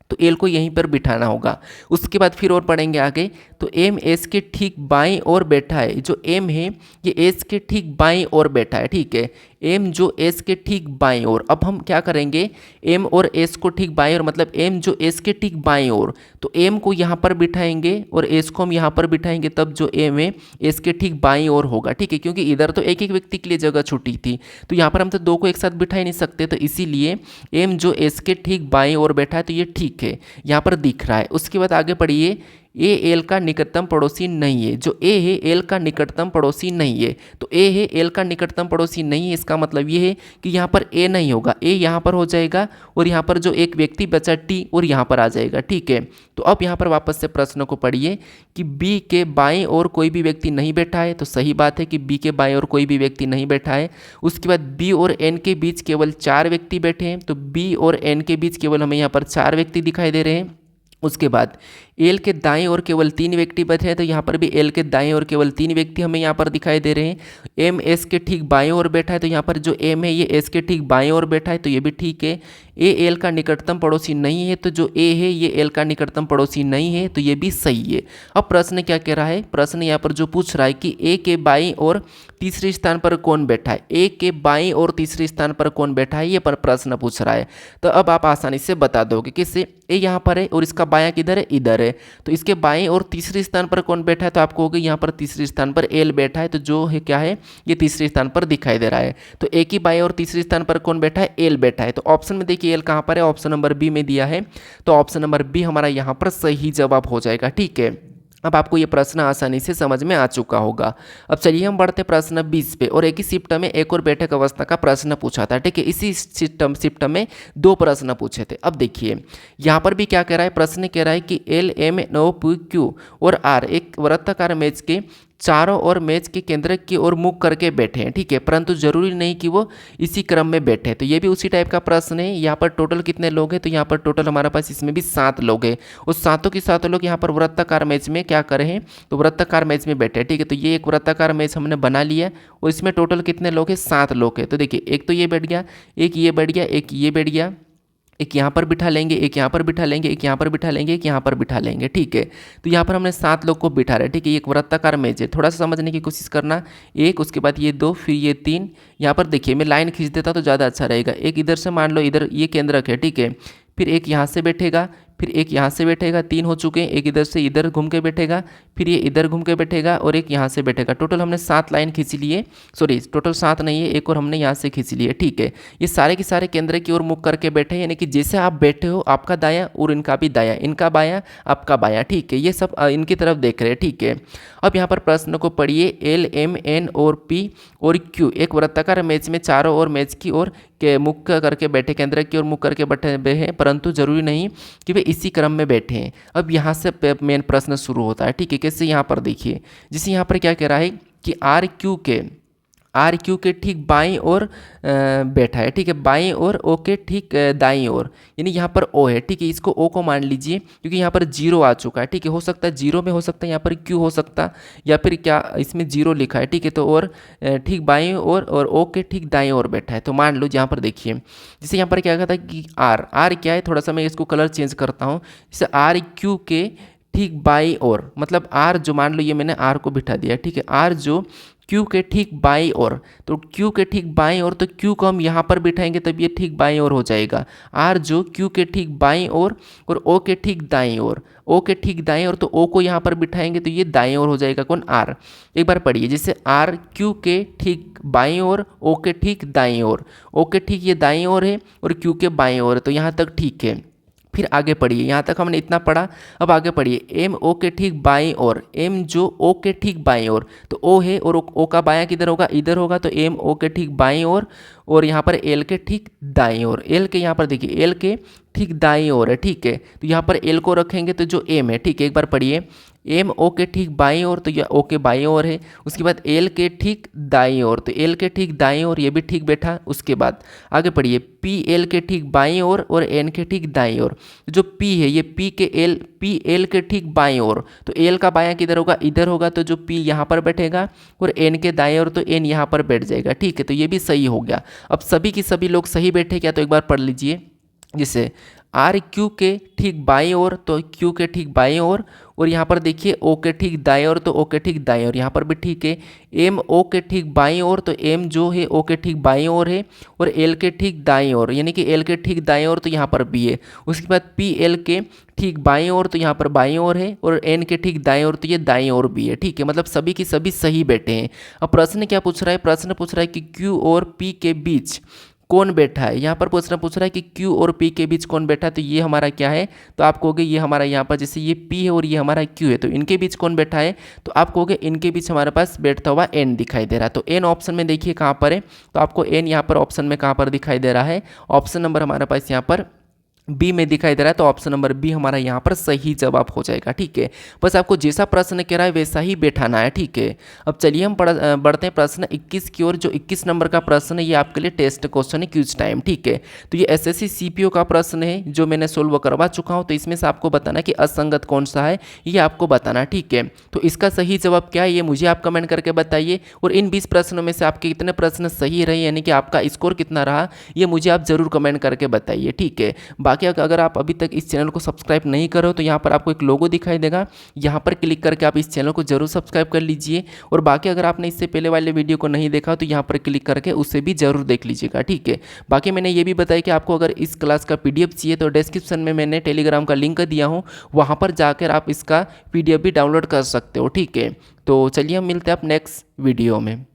तो एल को यहीं पर बिठाना होगा। उसके बाद फिर और पढ़ेंगे आगे, तो एम एस के ठीक बाईं ओर बैठा है। जो एम है ये एस के ठीक बाईं ओर बैठा है, ठीक है। एम जो एस के ठीक बाईं ओर, अब हम क्या करेंगे, एम और एस को ठीक बाईं ओर, मतलब एम जो एस के ठीक बाईं ओर, तो एम को यहाँ पर बिठाएंगे और एस को हम यहाँ पर बिठाएंगे, तब जो एम है एस के ठीक बाईं ओर होगा, ठीक है। क्योंकि इधर तो एक एक व्यक्ति के लिए जगह छूटी थी, तो यहाँ पर हम तो 2 को एक साथ बिठा ही नहीं सकते, तो इसीलिए एम जो एस के ठीक बाईं ओर बैठा है, तो ये ठीक है, यहाँ पर दिख रहा है। उसके बाद आगे पढ़िए, ए एल का निकटतम पड़ोसी नहीं है। जो ए है एल का निकटतम पड़ोसी नहीं है, तो ए है एल का निकटतम पड़ोसी नहीं है, इसका मतलब ये है कि यहाँ पर ए नहीं होगा, ए यहाँ पर हो जाएगा और यहाँ पर जो एक व्यक्ति बचा टी और यहाँ पर आ जाएगा, ठीक है। तो अब यहाँ पर वापस से प्रश्न को पढ़िए कि बी के बाएं ओर कोई भी व्यक्ति नहीं बैठा है, तो सही बात है कि बी के बाएं ओर कोई भी व्यक्ति नहीं बैठा है। उसके बाद बी और एन के बीच केवल 4 व्यक्ति बैठे हैं, तो बी और एन के बीच केवल हमें यहाँ पर 4 व्यक्ति दिखाई दे रहे हैं। उसके बाद एल के दाएं ओर केवल 3 व्यक्ति बैठे हैं, तो यहाँ पर भी एल के दाएं ओर केवल 3 व्यक्ति हमें यहाँ पर दिखाई दे रहे हैं। एम एस के ठीक बाएं ओर बैठा है, तो यहाँ पर जो एम है ये एस के ठीक बाएं ओर बैठा है, तो ये भी ठीक है। ए एल का निकटतम पड़ोसी नहीं है, तो जो ए है ये एल का निकटतम पड़ोसी नहीं है, तो ये भी सही है। अब प्रश्न क्या कह रहा है, प्रश्न यहाँ पर जो पूछ रहा है कि ए के बाईं ओर तीसरे स्थान पर कौन बैठा है, ए के बाईं ओर तीसरे स्थान पर कौन बैठा है, ये पर प्रश्न पूछ रहा है। तो अब आप आसानी से बता दोगे किससे, ए यहाँ पर है और इसका बायां किधर है, इधर है, तो इसके बाएं और तीसरे स्थान पर कौन बैठा है, तो आप कहोगे यहाँ पर तीसरे स्थान पर एल बैठा है, तो जो है क्या है, ये तीसरे स्थान पर दिखाई दे रहा है। तो ए की बाएं और तीसरे स्थान पर कौन बैठा है, एल बैठा है। तो ऑप्शन में देखिए एल कहाँ पर है, ऑप्शन नंबर बी में दिया है, तो ऑप्शन नंबर बी हमारा यहाँ पर सही जवाब हो जाएगा, ठीक है। अब आपको ये प्रश्न आसानी से समझ में आ चुका होगा। अब चलिए हम बढ़ते प्रश्न 20 पे, और एक ही शिफ्ट में एक और बैठक अवस्था का प्रश्न पूछा था, ठीक है। इसी शिफ्ट में 2 प्रश्न पूछे थे। अब देखिए यहाँ पर भी क्या कह रहा है, प्रश्न कह रहा है कि L M N O P Q और आर एक वृत्ताकार मेज के चारों ओर मेज के केंद्र की ओर मुख करके बैठे हैं, ठीक है, परंतु जरूरी नहीं कि वो इसी क्रम में बैठे। तो ये भी उसी टाइप का प्रश्न है। यहाँ पर टोटल कितने लोग हैं, तो यहाँ पर टोटल हमारे पास इसमें भी 7 लोग हैं, उस सातों के सातों लोग यहाँ पर वृत्ताकार मेज में क्या कर रहे हैं, तो वृत्ताकार मेज में बैठे हैं, ठीक है। तो ये एक वृत्ताकार मेज हमने बना लिया और इसमें टोटल कितने लोग हैं, 7 लोग हैं। तो देखिए एक तो ये बैठ गया, एक ये बैठ गया, एक ये बैठ गया, एक यहाँ पर बिठा लेंगे, एक यहाँ पर बिठा लेंगे, एक यहाँ पर बिठा लेंगे, एक यहाँ पर बिठा लेंगे, ठीक है। तो यहाँ पर हमने 7 लोग को बिठा रहे हैं, ठीक है। एक वृत्ताकार मेज है, थोड़ा सा समझने की कोशिश करना। एक, उसके बाद ये 2, फिर ये 3। यहाँ पर देखिए मैं लाइन खींच देता तो ज़्यादा अच्छा रहेगा। एक इधर से मान लो, इधर ये केंद्रक है, ठीक है। फिर एक यहाँ से बैठेगा, फिर एक यहाँ से बैठेगा, 3 हो चुके हैं। एक इधर से इधर घूम के बैठेगा, फिर ये इधर घूम के बैठेगा और एक यहाँ से बैठेगा। टोटल हमने 7 लाइन खींच लिए, सॉरी टोटल 7 नहीं है, एक और हमने यहाँ से खींच लिए, ठीक है। ये सारे के सारे केंद्र की ओर मुख करके बैठे हैं, यानी कि जैसे आप बैठे हो आपका दायां और इनका भी दायां, इनका बायां आपका बायां, ठीक है। ये सब इनकी तरफ देख रहे हैं, ठीक है। अब यहाँ पर प्रश्न को पढ़िए, एल एम एन और पी और क्यू एक वृत्ताकार मेज में चारों ओर मेज की ओर के मुख करके बैठे, केंद्र की ओर मुख करके बैठे हुए हैं, परंतु जरूरी नहीं कि वे इसी क्रम में बैठे हैं। अब यहाँ से मेन प्रश्न शुरू होता है, ठीक है। कैसे, यहाँ पर देखिए, जैसे यहाँ पर क्या कह रहा है कि आर क्यू के आर क्यू के ठीक बाईं ओर बैठा है, ठीक है, बाईं ओर ओ के ठीक दाईं ओर, यानी यहाँ पर ओ है, ठीक है, इसको ओ को मान लीजिए क्योंकि यहाँ पर जीरो आ चुका है, ठीक है, हो सकता है जीरो में हो सकता है यहाँ पर क्यू हो सकता या फिर क्या इसमें जीरो लिखा है, ठीक है, तो और ठीक बाईं ओर और ओ के ठीक दाईं ओर बैठा है, तो मान लो यहाँ पर देखिए जैसे यहाँ पर क्या कहता है कि आर आर क्या है, थोड़ा सा मैं इसको कलर चेंज करता हूँ, जैसे आर क्यू के ठीक बाईं ओर, मतलब आर जो मान लो ये मैंने आर को बिठा दिया, ठीक है, आर जो क्यू के ठीक बाईं ओर, तो क्यू के ठीक बाईं ओर, तो क्यू को हम यहाँ पर बिठाएंगे तब ये ठीक बाईं ओर हो जाएगा। आर जो क्यू के ठीक बाईं ओर और ओ के ठीक दाईं ओर, ओ के ठीक दाईं ओर, तो ओ को यहाँ पर बिठाएंगे तो ये दाईं ओर हो जाएगा कौन, आर। एक बार पढ़िए, जैसे आर क्यू के ठीक बाईं ओर, ओ के ठीक दाईं ओर, ओ के ठीक ये दाईं ओर है और क्यू के बाईं ओर है, तो यहाँ तक ठीक है। फिर आगे पढ़िए, यहाँ तक हमने इतना पढ़ा, अब आगे पढ़िए, एम ओ के ठीक बाईं ओर, एम जो ओ के ठीक बाईं ओर, तो ओ है और ओ का बायां किधर होगा, इधर होगा, तो एम ओ के ठीक बाईं ओर और यहाँ पर एल के ठीक दाईं ओर, एल के यहाँ पर देखिए एल के ठीक दाईं ओर है, ठीक है, तो यहाँ पर एल को रखेंगे तो जो एम है, ठीक है, एक बार पढ़िए, एम ओ के ठीक बाईं ओर, तो यह ओ के बाईं ओर है, उसके बाद एल के ठीक दाईं ओर, तो एल के ठीक दाईं ओर ये भी ठीक बैठा, उसके बाद आगे पढ़िए, पी एल के ठीक बाईं ओर और एन के ठीक दाईं ओर, जो पी है ये पी एल के ठीक बाईं ओर, तो एल का बायां किधर होगा, इधर होगा, तो जो पी यहाँ पर बैठेगा और एन के दाएं ओर, तो एन यहाँ पर बैठ जाएगा, ठीक है, तो ये भी सही हो गया। अब सभी की सभी लोग सही बैठे क्या, तो एक बार पढ़ लीजिए, जैसे आर क्यू के ठीक बाईं ओर, तो क्यू के ठीक बाईं ओर और यहाँ पर देखिए ओ के ठीक दाएं ओर, तो ओ के ठीक दाएं ओर, यहाँ पर भी ठीक है, एम ओ के ठीक बाईं ओर, तो एम जो है ओ के ठीक बाईं ओर है और एल के ठीक दाईं ओर, यानी कि एल के ठीक दाईं ओर, तो यहाँ पर बी है, उसके बाद पी एल के ठीक बाईं ओर, तो यहाँ पर बाईं ओर है और एन के ठीक दाईं ओर, तो ये दाईं ओर भी है, ठीक है, मतलब सभी की सभी सही बैठे हैं। अब प्रश्न क्या पूछ रहा है, प्रश्न पूछ रहा है कि क्यू और पी के बीच कौन बैठा है, यहाँ पर प्रश्न पूछ रहा है कि Q और P के बीच कौन बैठा है, तो ये हमारा क्या है, तो आप कहोगे ये हमारा यहाँ पर जैसे ये P है और ये हमारा Q है, तो इनके बीच कौन बैठा है, तो आप कहोगे इनके बीच हमारे पास बैठता हुआ N दिखाई दे रहा है, तो N ऑप्शन में देखिए कहाँ पर है, तो आपको N यहाँ पर ऑप्शन में कहाँ पर दिखाई दे रहा है, ऑप्शन नंबर हमारे पास यहाँ पर बी में दिखाई दे रहा है, तो ऑप्शन नंबर बी हमारा यहाँ पर सही जवाब हो जाएगा, ठीक है। बस आपको जैसा प्रश्न कह रहा है वैसा ही बैठाना है, ठीक है। अब चलिए हम बढ़ते हैं प्रश्न 21 की ओर। जो 21 नंबर का प्रश्न है ये आपके लिए टेस्ट क्वेश्चन है, क्विज टाइम, ठीक है। तो ये एसएससी सीपीओ का प्रश्न है जो मैंने सोल्व करवा चुका हूँ, तो इसमें से आपको बताना कि असंगत कौन सा है ये आपको बताना, ठीक है। तो इसका सही जवाब क्या है ये मुझे आप कमेंट करके बताइए, और इन 20 प्रश्नों में से आपके कितने प्रश्न सही रहे, यानी कि आपका स्कोर कितना रहा ये मुझे आप जरूर कमेंट करके बताइए, ठीक है। बाकी अगर आप अभी तक इस चैनल को सब्सक्राइब नहीं करो तो यहाँ पर आपको एक लोगो दिखाई देगा, यहाँ पर क्लिक करके आप इस चैनल को जरूर सब्सक्राइब कर लीजिए, और बाकी अगर आपने इससे पहले वाले वीडियो को नहीं देखा तो यहाँ पर क्लिक करके उसे भी जरूर देख लीजिएगा, ठीक है। बाकी मैंने ये भी बताया कि आपको अगर इस क्लास का PDF चाहिए तो डिस्क्रिप्शन में मैंने टेलीग्राम का लिंक दिया हूँ, वहाँ पर जाकर आप इसका PDF भी डाउनलोड कर सकते हो, ठीक है। तो चलिए हम मिलते हैं आप नेक्स्ट वीडियो में।